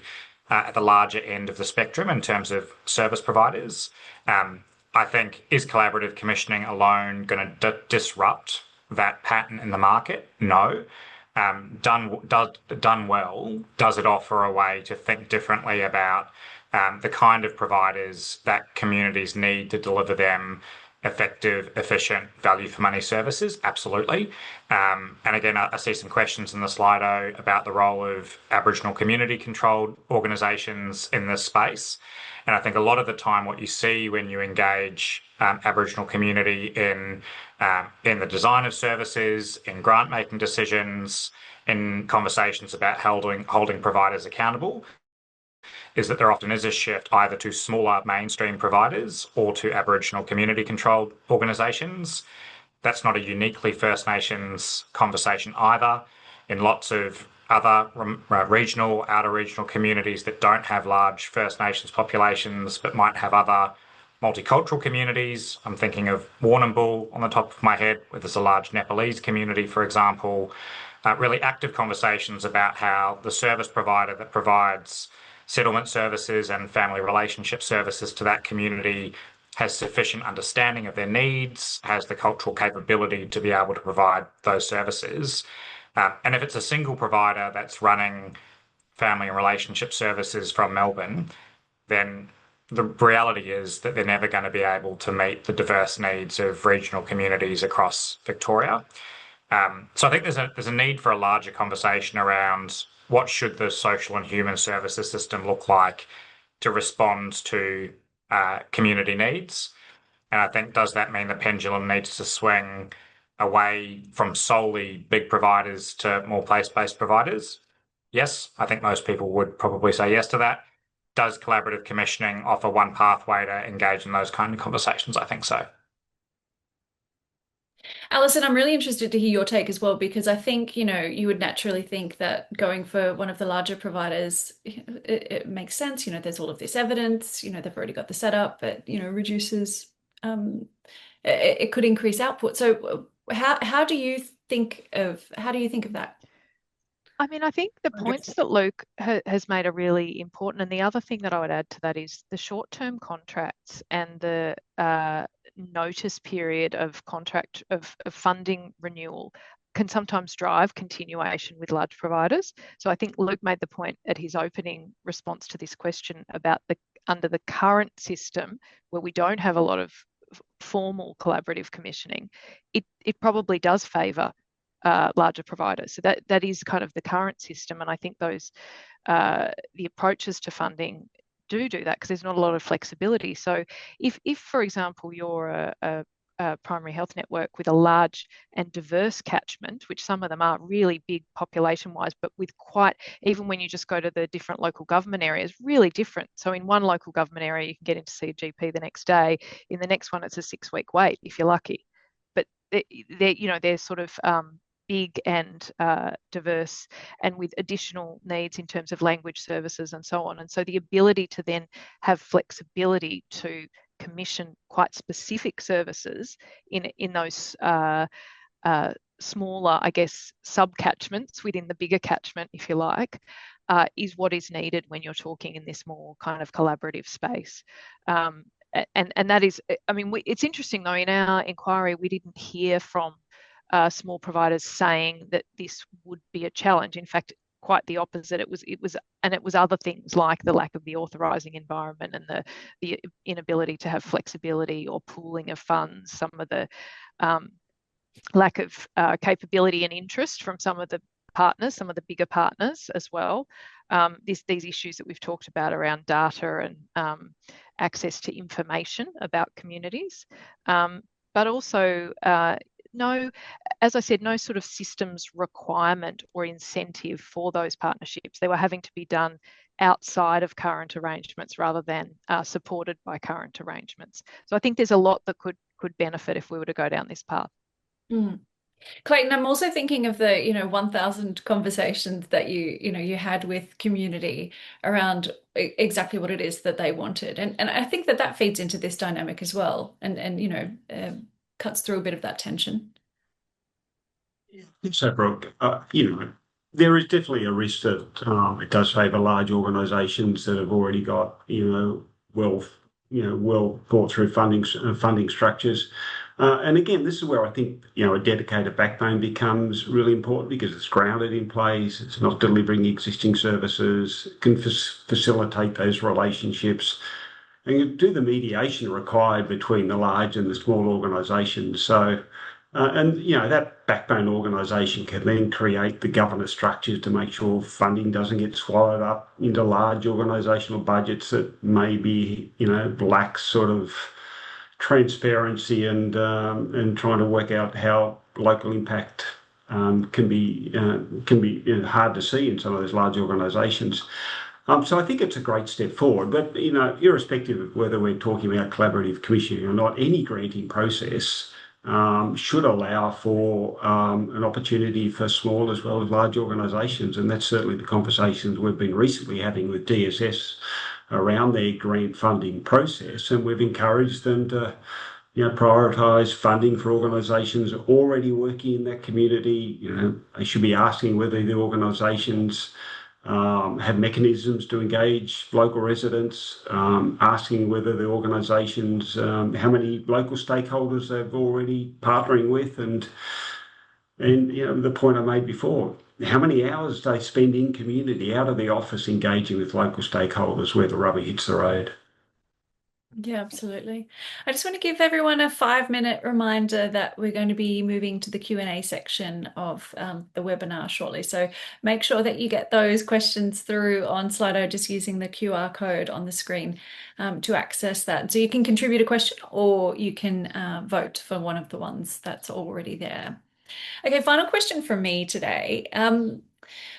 larger end of the spectrum in terms of service providers. I think, is collaborative commissioning alone going to disrupt that pattern in the market? No. Done well, does it offer a way to think differently about the kind of providers that communities need to deliver them effective, efficient, value for money services? Absolutely. And again, I see some questions in the Slido about the role of Aboriginal community controlled organisations in this space. And I think a lot of the time what you see when you engage Aboriginal community in the design of services, in grant making decisions, in conversations about holding providers accountable, is that there often is a shift either to smaller mainstream providers or to Aboriginal community controlled organisations. That's not a uniquely First Nations conversation either. In lots of other regional, outer regional communities that don't have large First Nations populations but might have other multicultural communities. I'm thinking of Warrnambool on the top of my head, where there's a large Nepalese community, for example. Really active conversations about how the service provider that provides settlement services and family relationship services to that community has sufficient understanding of their needs, has the cultural capability to be able to provide those services. And if it's a single provider that's running family and relationship services from Melbourne, then the reality is that they're never going to be able to meet the diverse needs of regional communities across Victoria. So I think there's a need for a larger conversation around what should the social and human services system look like to respond to community needs. And I think, does that mean the pendulum needs to swing away from solely big providers to more place-based providers? Yes, I think most people would probably say yes to that. Does collaborative commissioning offer one pathway to engage in those kind of conversations? I think so. Alison, I'm really interested to hear your take as well, because I think, you would naturally think that going for one of the larger providers, it makes sense. There's all of this evidence, they've already got the setup, but, reduces, it could increase output. So how do you think of that? I mean, I think the points that Luke has made are really important. And the other thing that I would add to that is the short-term contracts and the notice period of contract of funding renewal can sometimes drive continuation with large providers. So I think Luke made the point at his opening response to this question about under the current system, where we don't have a lot of formal collaborative commissioning, it probably does favour larger providers. So that is kind of the current system, and I think those the approaches to funding do that, because there's not a lot of flexibility. So if for example, you're a primary health network with a large and diverse catchment, which some of them are really big population-wise, but with even when you just go to the different local government areas, really different. So in one local government area, you can get in to see a GP the next day. In the next one, it's a 6-week wait if you're lucky. But they're sort of big and diverse, and with additional needs in terms of language services and so on. And so the ability to then have flexibility to commission quite specific services in those smaller, I guess, sub-catchments within the bigger catchment, if you like, is what is needed when you're talking in this more kind of collaborative space. And that is, I mean, it's interesting though, in our inquiry, we didn't hear from small providers saying that this would be a challenge. In fact, quite the opposite. It was other things like the lack of the authorising environment and the inability to have flexibility or pooling of funds, some of the lack of capability and interest from some of the partners, some of the bigger partners as well. These issues that we've talked about around data and access to information about communities, but also as I said, no sort of systems requirement or incentive for those partnerships. They were having to be done outside of current arrangements rather than supported by current arrangements. So I think there's a lot that could benefit if we were to go down this path. Mm. Clayton, I'm also thinking of the 1,000 conversations that you had with community around exactly what it is that they wanted, and I think that feeds into this dynamic as well, and cuts through a bit of that tension. I think so, Brooke. There is definitely a risk that it does favour large organisations that have already got well thought through funding structures. And again, this is where I think a dedicated backbone becomes really important, because it's grounded in place. It's not delivering existing services. It can facilitate those relationships and do the mediation required between the large and the small organisations. So, that backbone organisation can then create the governance structures to make sure funding doesn't get swallowed up into large organisational budgets that maybe lack sort of transparency and trying to work out how local impact can be hard to see in some of those large organisations. So I think it's a great step forward, but irrespective of whether we're talking about collaborative commissioning or not, any granting process should allow for an opportunity for small as well as large organisations, and that's certainly the conversations we've been recently having with DSS around their grant funding process, and we've encouraged them to prioritise funding for organisations already working in that community. They should be asking whether the organisations have mechanisms to engage local residents, asking whether the organisations, how many local stakeholders they've already partnering with, and the point I made before, how many hours they spend in community, out of the office, engaging with local stakeholders where the rubber hits the road. Yeah, absolutely. I just want to give everyone a 5-minute reminder that we're going to be moving to the Q&A section of the webinar shortly. So make sure that you get those questions through on Slido just using the QR code on the screen to access that. So you can contribute a question or you can vote for one of the ones that's already there. Okay, final question from me today.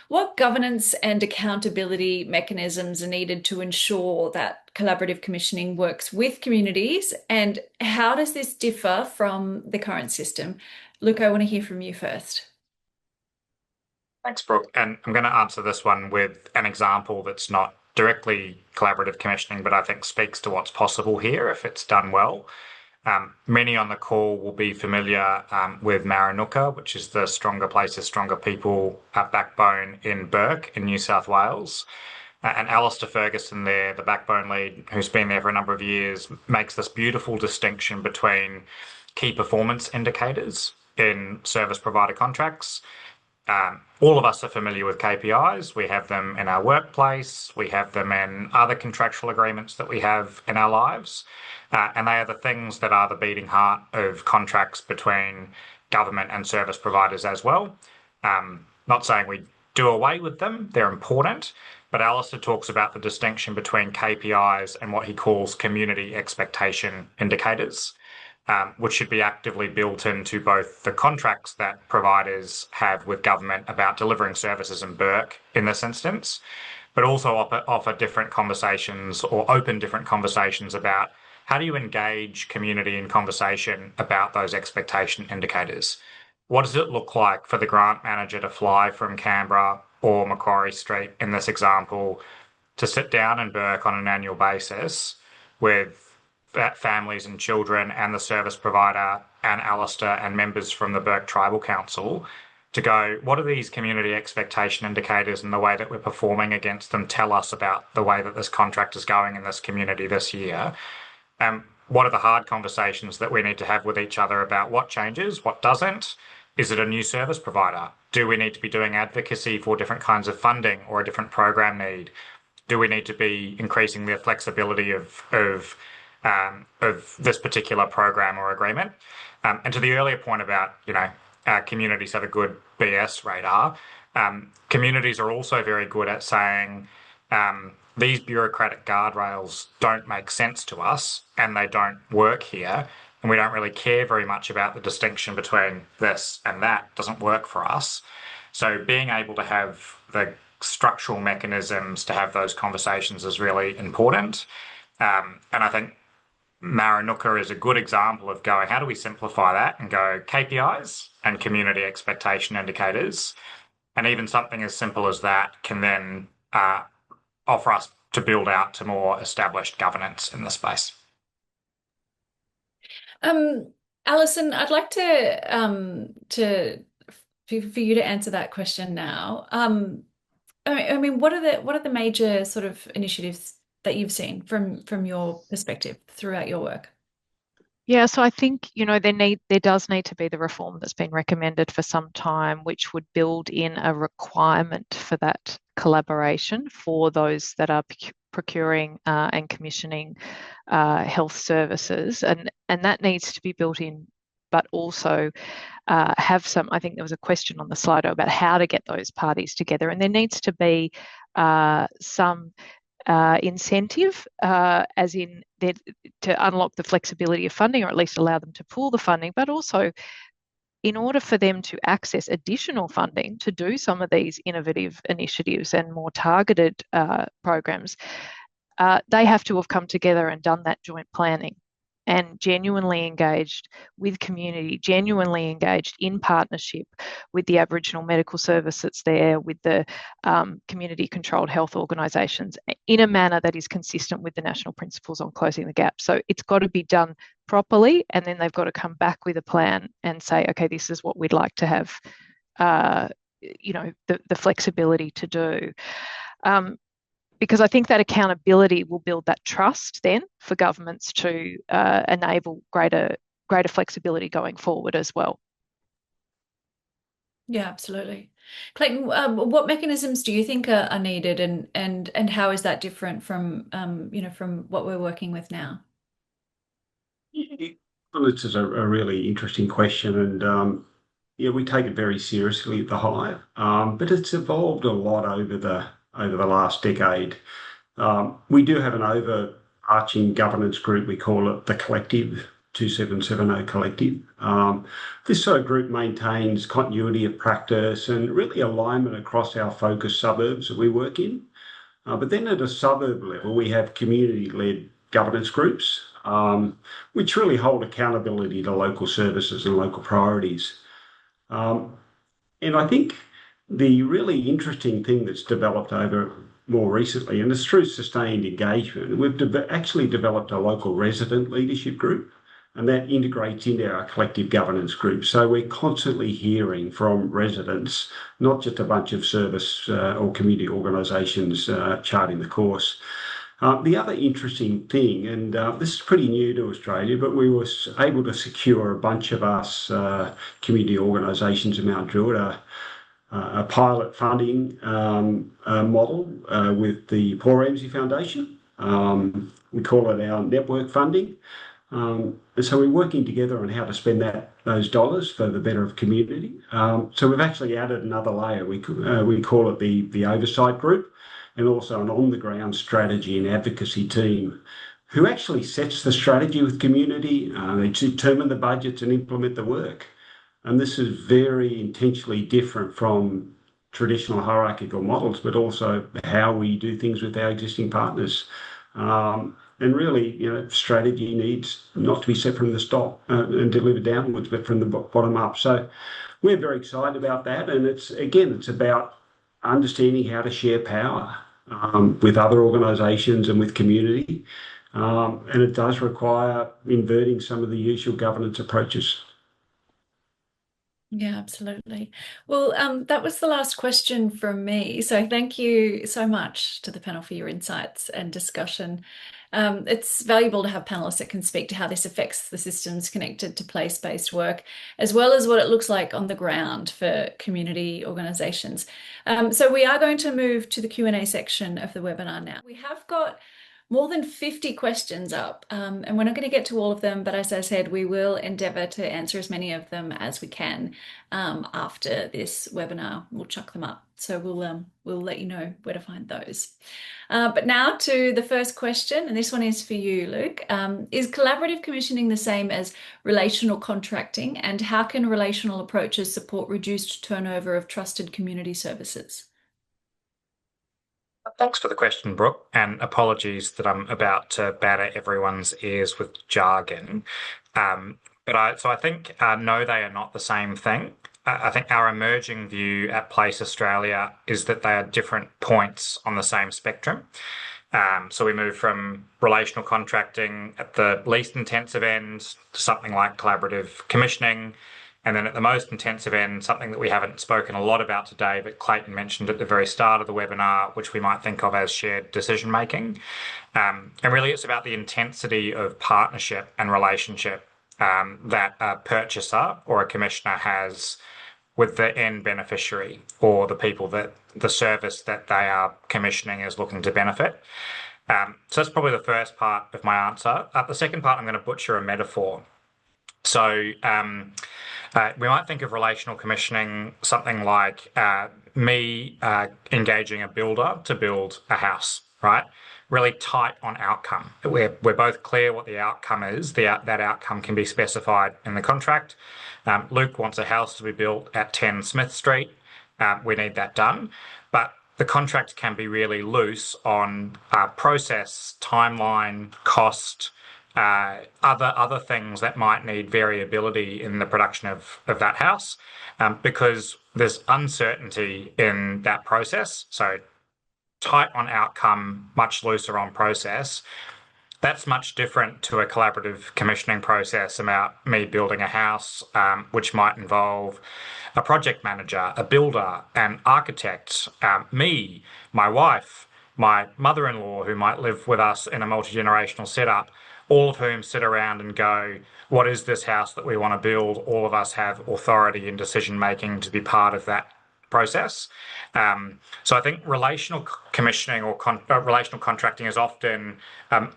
What governance and accountability mechanisms are needed to ensure that collaborative commissioning works with communities, and how does this differ from the current system? Luke, I want to hear from you first. Thanks, Brooke. And I'm going to answer this one with an example that's not directly collaborative commissioning, but I think speaks to what's possible here if it's done well. Many on the call will be familiar with Maranoka, which is the Stronger Places, Stronger People backbone in Bourke in New South Wales. And Alistair Ferguson there, the backbone lead, who's been there for a number of years, makes this beautiful distinction between key performance indicators in service provider contracts. All of us are familiar with KPIs. We have them in our workplace. We have them in other contractual agreements that we have in our lives. And they are the things that are the beating heart of contracts between government and service providers as well. Not saying we do away with them, they're important, but Alistair talks about the distinction between KPIs and what he calls community expectation indicators, which should be actively built into both the contracts that providers have with government about delivering services in Bourke in this instance, but also offer different conversations or open different conversations about how do you engage community in conversation about those expectation indicators? What does it look like for the grant manager to fly from Canberra or Macquarie Street in this example to sit down in Bourke on an annual basis with families and children and the service provider and Alistair and members from the Bourke Tribal Council to go, what are these community expectation indicators and the way that we're performing against them tell us about the way that this contract is going in this community this year? What are the hard conversations that we need to have with each other about what changes, what doesn't? Is it a new service provider? Do we need to be doing advocacy for different kinds of funding or a different program need? Do we need to be increasing the flexibility of this particular program or agreement? And to the earlier point about, communities have a good BS radar. Communities are also very good at saying these bureaucratic guardrails don't make sense to us and they don't work here. And we don't really care very much about the distinction between this and that doesn't work for us. So being able to have the structural mechanisms to have those conversations is really important. And I think Maranoka is a good example of going, how do we simplify that and go KPIs and community expectation indicators? And even something as simple as that can then offer us to build out to more established governance in the space. Alison, I'd like for you to answer that question now. What are the major sort of initiatives that you've seen from your perspective throughout your work? Yeah, so I think, there does need to be the reform that's been recommended for some time, which would build in a requirement for that collaboration for those that are procuring and commissioning health services. And that needs to be built in, but also have some, I think there was a question on the slide about how to get those parties together. And there needs to be some incentive, as in to unlock the flexibility of funding, or at least allow them to pool the funding, but also in order for them to access additional funding to do some of these innovative initiatives and more targeted programs, they have to have come together and done that joint planning and genuinely engaged with community, genuinely engaged in partnership with the Aboriginal medical service that's there, with the community-controlled health organisations, in a manner that is consistent with the national principles on closing the gap. So it's got to be done properly, and then they've got to come back with a plan and say, okay, this is what we'd like to have, the flexibility to do. Because I think that accountability will build that trust then for governments to enable greater flexibility going forward as well. Yeah, absolutely. Clayton, what mechanisms do you think are needed, and how is that different from from what we're working with now? This is a really interesting question, and yeah, we take it very seriously at the Hive. But it's evolved a lot over the last decade. We do have an overarching governance group. We call it the Collective, 2770 Collective. This sort of group maintains continuity of practice and really alignment across our focus suburbs that we work in. But then at a suburb level, we have community-led governance groups, which really hold accountability to local services and local priorities. Um, and I think the really interesting thing that's developed over more recently, and it's through sustained engagement, we've actually developed a local resident leadership group, and that integrates into our collective governance group. So we're constantly hearing from residents, not just a bunch of service or community organisations charting the course. The other interesting thing, and this is pretty new to Australia, but we were able to secure a bunch of us community organisations in Mount Druitt a pilot funding model with the Paul Ramsay Foundation. We call it our network funding. And so we're working together on how to spend those dollars for the better of community. So we've actually added another layer. We call it the oversight group, and also an on-the-ground strategy and advocacy team who actually sets the strategy with community. They determine the budgets and implement the work. And this is very intentionally different from traditional hierarchical models, but also how we do things with our existing partners. And really, strategy needs not to be set from the top and delivered downwards, but from the bottom up. So we're very excited about that. And it's about understanding how to share power with other organisations and with community. And it does require inverting some of the usual governance approaches. Yeah, absolutely. Well, that was the last question from me. So thank you so much to the panel for your insights and discussion. It's valuable to have panelists that can speak to how this affects the systems connected to place-based work, as well as what it looks like on the ground for community organisations. So we are going to move to the Q&A section of the webinar now. We have got more than 50 questions up, and we're not going to get to all of them, but as I said, we will endeavour to answer as many of them as we can after this webinar. We'll chuck them up, so we'll let you know where to find those. But now to the first question, and this one is for you, Luke. Is collaborative commissioning the same as relational contracting, and how can relational approaches support reduced turnover of trusted community services? Thanks for the question, Brooke, and apologies that I'm about to batter everyone's ears with jargon. So I think, no, they are not the same thing. I think our emerging view at Place Australia is that they are different points on the same spectrum. So we move from relational contracting at the least intensive end to something like collaborative commissioning. And then at the most intensive end, something that we haven't spoken a lot about today, but Clayton mentioned at the very start of the webinar, which we might think of as shared decision making. And really it's about the intensity of partnership and relationship that a purchaser or a commissioner has with the end beneficiary or the people that the service that they are commissioning is looking to benefit. So that's probably the first part of my answer. The second part, I'm going to butcher a metaphor. So we might think of relational commissioning something like me engaging a builder to build a house, right? Really tight on outcome. We're both clear what the outcome is. That outcome can be specified in the contract. Luke wants a house to be built at 10 Smith Street. We need that done. But the contract can be really loose on process, timeline, cost, other things that might need variability in the production of that house, because there's uncertainty in that process. So tight on outcome, much looser on process. That's much different to a collaborative commissioning process about me building a house, which might involve a project manager, a builder, an architect, me, my wife, my mother-in-law, who might live with us in a multi-generational setup, all of whom sit around and go, what is this house that we want to build? All of us have authority and decision making to be part of that process. So I think relational commissioning or relational contracting is often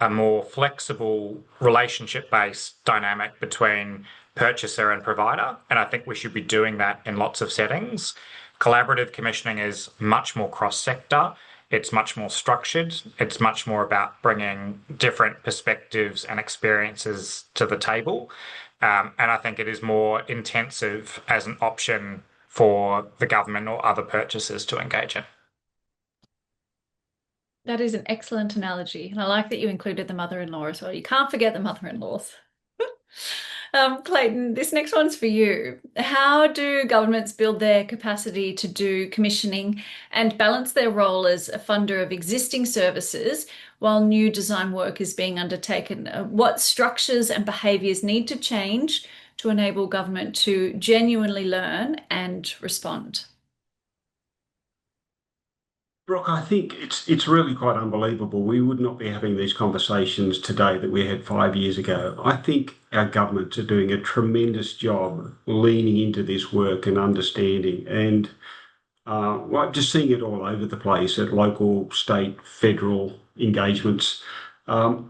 a more flexible relationship-based dynamic between purchaser and provider, and I think we should be doing that in lots of settings. Collaborative commissioning is much more cross-sector. It's much more structured. It's much more about bringing different perspectives and experiences to the table. And I think it is more intensive as an option for the government or other purchasers to engage in. That is an excellent analogy. And I like that you included the mother-in-law as well. You can't forget the mother-in-laws. Clayton, this next one's for you. How do governments build their capacity to do commissioning and balance their role as a funder of existing services while new design work is being undertaken? What structures and behaviours need to change to enable government to genuinely learn and respond? Brooke, I think it's really quite unbelievable. We would not be having these conversations today that we had 5 years ago. I think our governments are doing a tremendous job leaning into this work and understanding, and well, just seeing it all over the place at local, state, federal engagements. I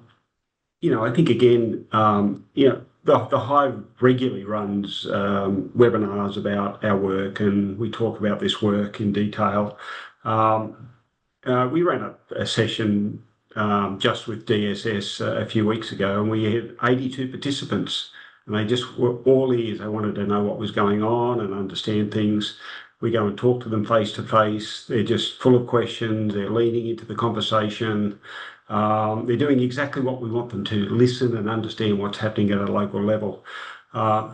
think again, the Hive regularly runs webinars about our work, and we talk about this work in detail. We ran a session just with DSS a few weeks ago, and we had 82 participants, and they just were all ears. They wanted to know what was going on and understand things. We go and talk to them face to face. They're just full of questions. They're leaning into the conversation. They're doing exactly what we want them to, listen and understand what's happening at a local level.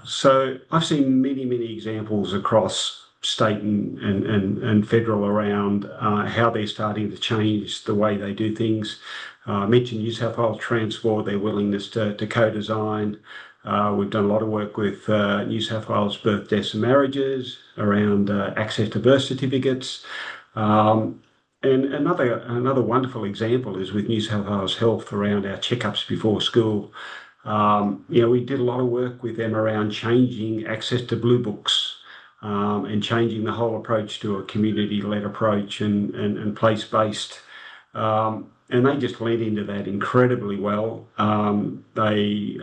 So I've seen many, many examples across state and federal around how they're starting to change the way they do things. I mentioned New South Wales Transport, their willingness to co-design. We've done a lot of work with New South Wales Birth, Deaths and Marriages around access to birth certificates. And another wonderful example is with New South Wales Health around our checkups before school. We did a lot of work with them around changing access to blue books and changing the whole approach to a community-led approach and place-based. And they just led into that incredibly well. They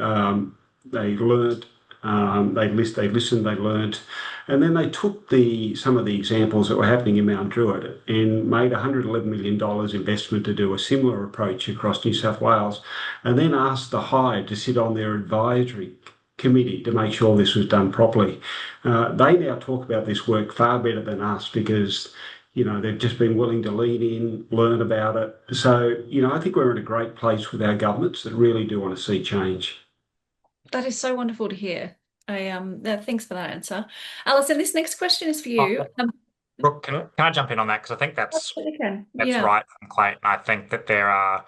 learnt, they listened, they learnt, and then they took some of the examples that were happening in Mount Druitt and made $111 million investment to do a similar approach across New South Wales, and then asked the Hive to sit on their advisory committee to make sure this was done properly. They now talk about this work far better than us because they've just been willing to lean in, learn about it. So I think we're in a great place with our governments that really do want to see change. That is so wonderful to hear. Thanks for that answer. Alison, this next question is for you. Brooke, can I jump in on that? Because I think that's Yeah. right from Clayton. I think that there are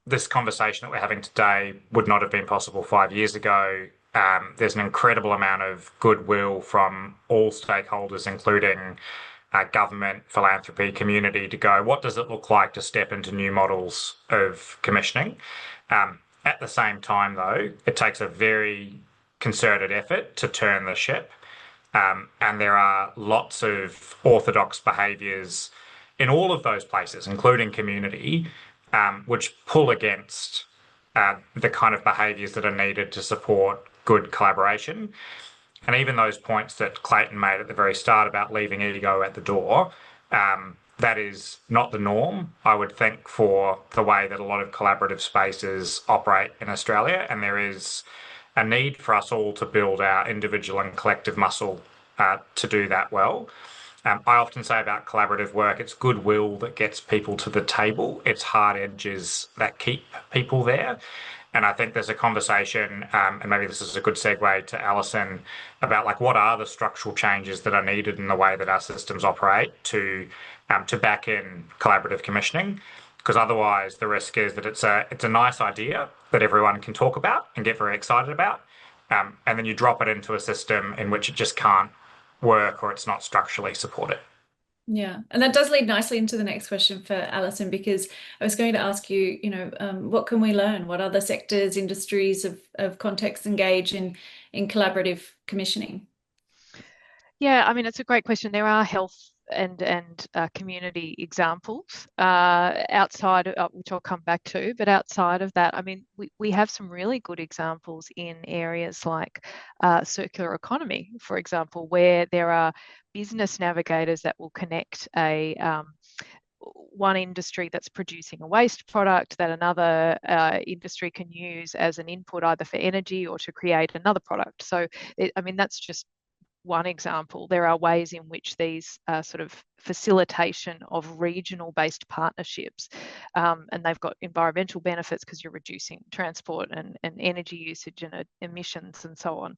this conversation that we're having today would not have been possible 5 years ago. There's an incredible amount of goodwill from all stakeholders, including government, philanthropy, community, to go, what does it look like to step into new models of commissioning? At the same time, though, it takes a very concerted effort to turn the ship. And there are lots of orthodox behaviours in all of those places, including community, which pull against the kind of behaviours that are needed to support good collaboration. And even those points that Clayton made at the very start about leaving ego at the door, that is not the norm, I would think, for the way that a lot of collaborative spaces operate in Australia. And there is a need for us all to build our individual and collective muscle to do that well. I often say about collaborative work, it's goodwill that gets people to the table. It's hard edges that keep people there. And I think there's a conversation, and maybe this is a good segue to Alison, about what are the structural changes that are needed in the way that our systems operate to back in collaborative commissioning. Because otherwise the risk is that it's a nice idea that everyone can talk about and get very excited about, and then you drop it into a system in which it just can't work or it's not structurally supported. Yeah, and that does lead nicely into the next question for Alison, because I was going to ask you, what can we learn? What other sectors, industries of context engage in collaborative commissioning? Yeah, I mean, it's a great question. There are health and community examples outside of, which I'll come back to, but outside of that, I mean, we have some really good examples in areas like circular economy, for example, where there are business navigators that will connect a one industry that's producing a waste product that another industry can use as an input either for energy or to create another product. So, I mean, that's just one example. There are ways in which these sort of facilitation of regional based partnerships, and they've got environmental benefits because you're reducing transport and energy usage and emissions and so on.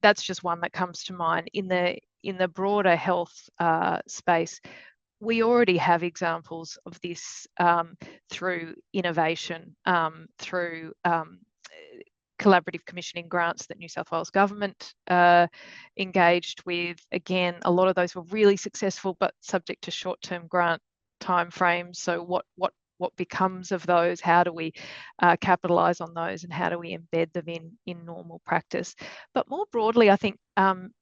That's just one that comes to mind. In the broader health space, we already have examples of this through innovation, through collaborative commissioning grants that New South Wales government engaged with. Again, a lot of those were really successful, but subject to short-term grant timeframes. So what becomes of those? How do we capitalise on those, and how do we embed them in normal practice? But more broadly, I think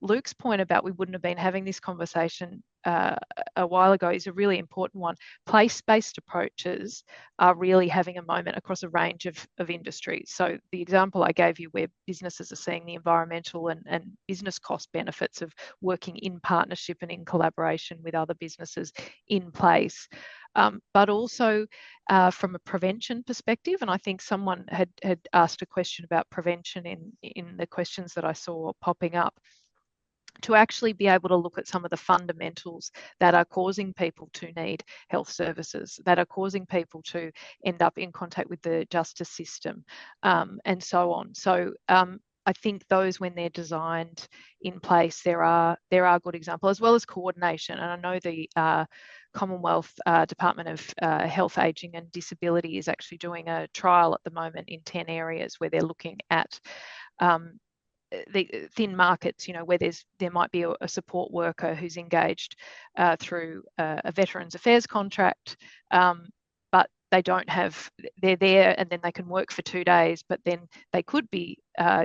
Luke's point about we wouldn't have been having this conversation a while ago is a really important one. Place-based approaches are really having a moment across a range of industries. So the example I gave you where businesses are seeing the environmental and business cost benefits of working in partnership and in collaboration with other businesses in place. But also from a prevention perspective, and I think someone had asked a question about prevention in the questions that I saw popping up, to actually be able to look at some of the fundamentals that are causing people to need health services, that are causing people to end up in contact with the justice system, and so on. So I think those, when they're designed in place, there are good examples, as well as coordination. And I know the Commonwealth Department of Health, Ageing and Disability is actually doing a trial at the moment in 10 areas where they're looking at the thin markets, where there might be a support worker who's engaged through a Veterans Affairs contract, but they're there and then they can work for 2 days, but then they could be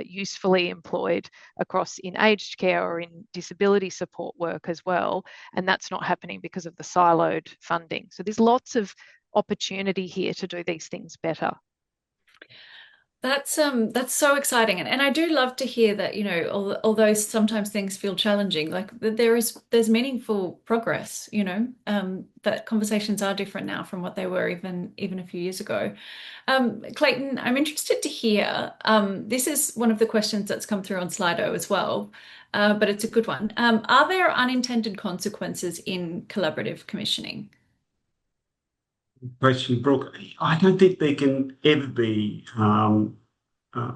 usefully employed across in aged care or in disability support work as well. And that's not happening because of the siloed funding. So there's lots of opportunity here to do these things better. That's so exciting, and I do love to hear that, although sometimes things feel challenging, like there's meaningful progress, that conversations are different now from what they were even a few years ago. Clayton, I'm interested to hear, this is one of the questions that's come through on Slido as well, but it's a good one. Are there unintended consequences in collaborative commissioning? Question, Brooke. I don't think there can ever be a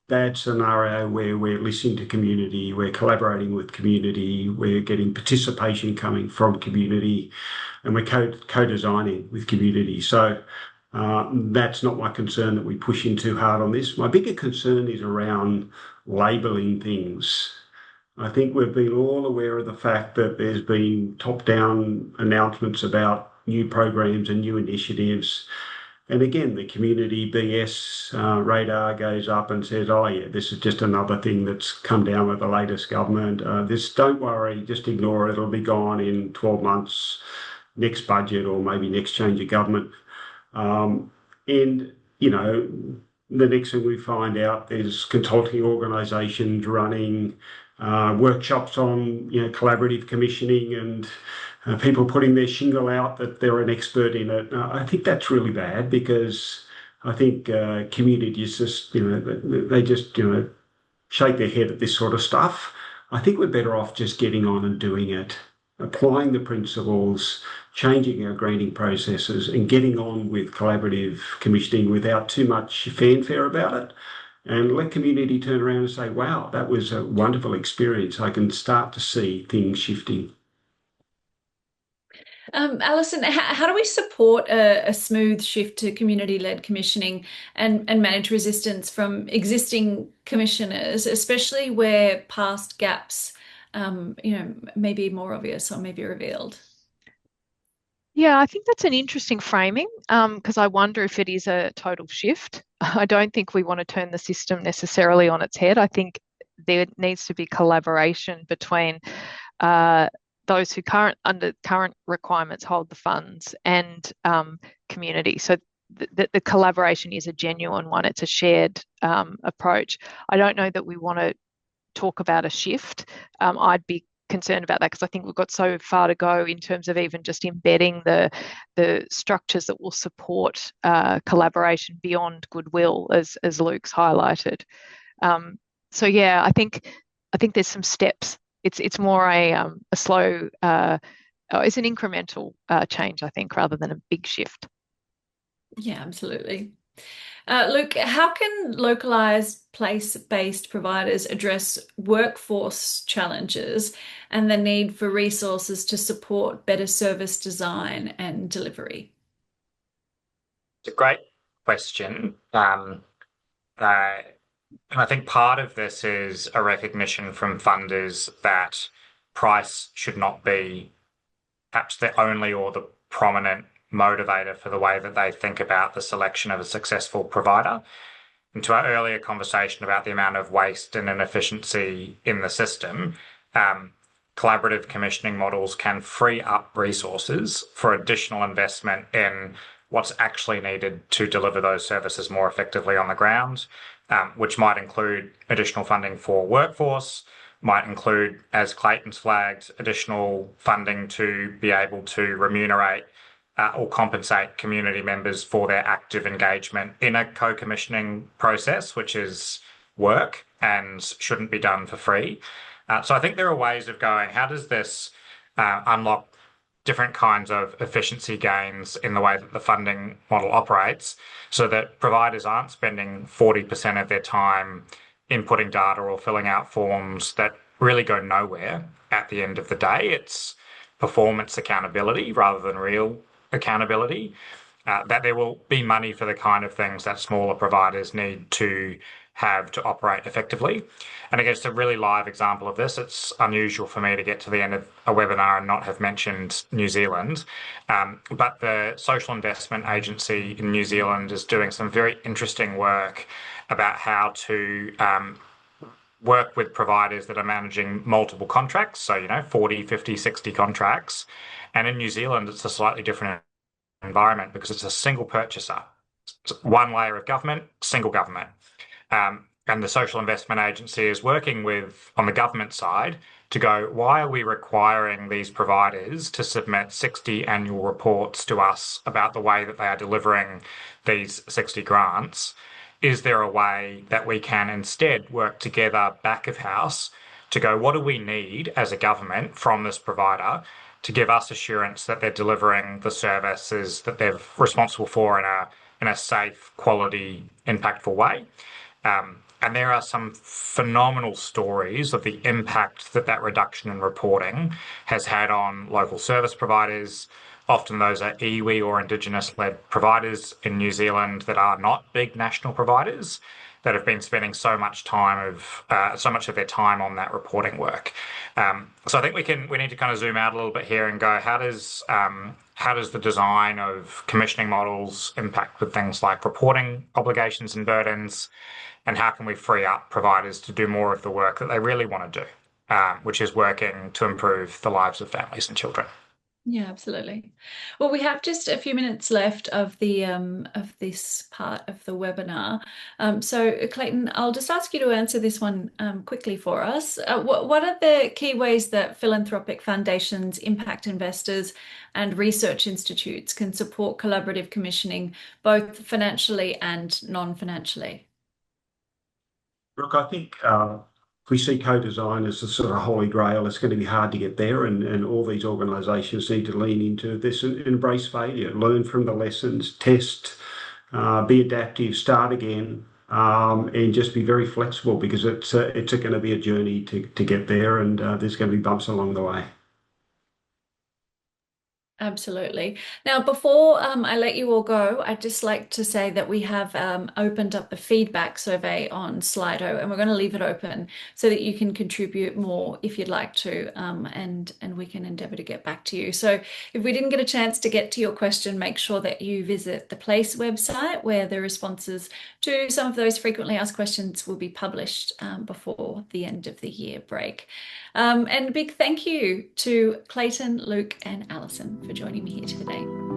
bad scenario where we're listening to community, we're collaborating with community, we're getting participation coming from community, and we're co-designing with community. So that's not my concern that we push in too hard on this. My bigger concern is around labelling things. I think we've been all aware of the fact that there's been top-down announcements about new programs and new initiatives. And again, the community BS radar goes up and says, oh yeah, this is just another thing that's come down with the latest government. Don't worry, just ignore it. It'll be gone in 12 months, next budget or maybe next change of government. The next thing we find out, there's consulting organisations running workshops on collaborative commissioning and people putting their shingle out that they're an expert in it. I think that's really bad, because I think communities just they just shake their head at this sort of stuff. I think we're better off just getting on and doing it, applying the principles, changing our grading processes, and getting on with collaborative commissioning without too much fanfare about it. And let community turn around and say, wow, that was a wonderful experience. I can start to see things shifting. Alison, how do we support a smooth shift to community-led commissioning and manage resistance from existing commissioners, especially where past gaps, may be more obvious or may be revealed? Yeah, I think that's an interesting framing, because I wonder if it is a total shift. I don't think we want to turn the system necessarily on its head. I think there needs to be collaboration between those who under current requirements hold the funds and community. So the collaboration is a genuine one. It's a shared approach. I don't know that we want to talk about a shift. I'd be concerned about that because I think we've got so far to go in terms of even just embedding the structures that will support collaboration beyond goodwill, as Luke's highlighted. So yeah, I think there's some steps. It's more a slow, it's an incremental change, I think, rather than a big shift. Yeah, absolutely. Luke, how can localized place-based providers address workforce challenges and the need for resources to support better service design and delivery? It's a great question. And I think part of this is a recognition from funders that price should not be perhaps the only or the prominent motivator for the way that they think about the selection of a successful provider. And to our earlier conversation about the amount of waste and inefficiency in the system, collaborative commissioning models can free up resources for additional investment in what's actually needed to deliver those services more effectively on the ground, which might include additional funding for workforce, might include, as Clayton's flagged, additional funding to be able to remunerate or compensate community members for their active engagement in a co-commissioning process, which is work and shouldn't be done for free. So I think there are ways of going, how does this unlock different kinds of efficiency gains in the way that the funding model operates so that providers aren't spending 40% of their time inputting data or filling out forms that really go nowhere at the end of the day. It's performance accountability rather than real accountability, that there will be money for the kind of things that smaller providers need to have to operate effectively. And I guess a really live example of this, it's unusual for me to get to the end of a webinar and not have mentioned New Zealand, but the Social Investment Agency in New Zealand is doing some very interesting work about how to work with providers that are managing multiple contracts, so 40, 50, 60 contracts. And in New Zealand, it's a slightly different environment because it's a single purchaser. It's one layer of government, single government. And the Social Investment Agency is working on the government side to go, why are we requiring these providers to submit 60 annual reports to us about the way that they are delivering these 60 grants? Is there a way that we can instead work together back of house to go, what do we need as a government from this provider to give us assurance that they're delivering the services that they're responsible for in a safe, quality, impactful way? And there are some phenomenal stories of the impact that reduction in reporting has had on local service providers. Often those are iwi or Indigenous-led providers in New Zealand that are not big national providers that have been spending so much of their time on that reporting work. So I think we need to kind of zoom out a little bit here and go, how does the design of commissioning models impact with things like reporting obligations and burdens, and how can we free up providers to do more of the work that they really want to do, which is working to improve the lives of families and children. Yeah, absolutely. Well, we have just a few minutes left of the of this part of the webinar. So Clayton, I'll just ask you to answer this one quickly for us. What are the key ways that philanthropic foundations, impact investors, and research institutes can support collaborative commissioning, both financially and non-financially? Look, I think if we see co-design as the sort of holy grail, it's going to be hard to get there, and all these organisations need to lean into this and embrace failure, learn from the lessons, test, be adaptive, start again, and just be very flexible because it's going to be a journey to get there, and there's going to be bumps along the way. Absolutely. Now, before I let you all go, I'd just like to say that we have opened up the feedback survey on Slido, and we're going to leave it open so that you can contribute more if you'd like to, and we can endeavour to get back to you. So, if we didn't get a chance to get to your question, make sure that you visit the Place website where the responses to some of those frequently asked questions will be published before the end of the year break. And a big thank you to Clayton, Luke, and Alison for joining me here today.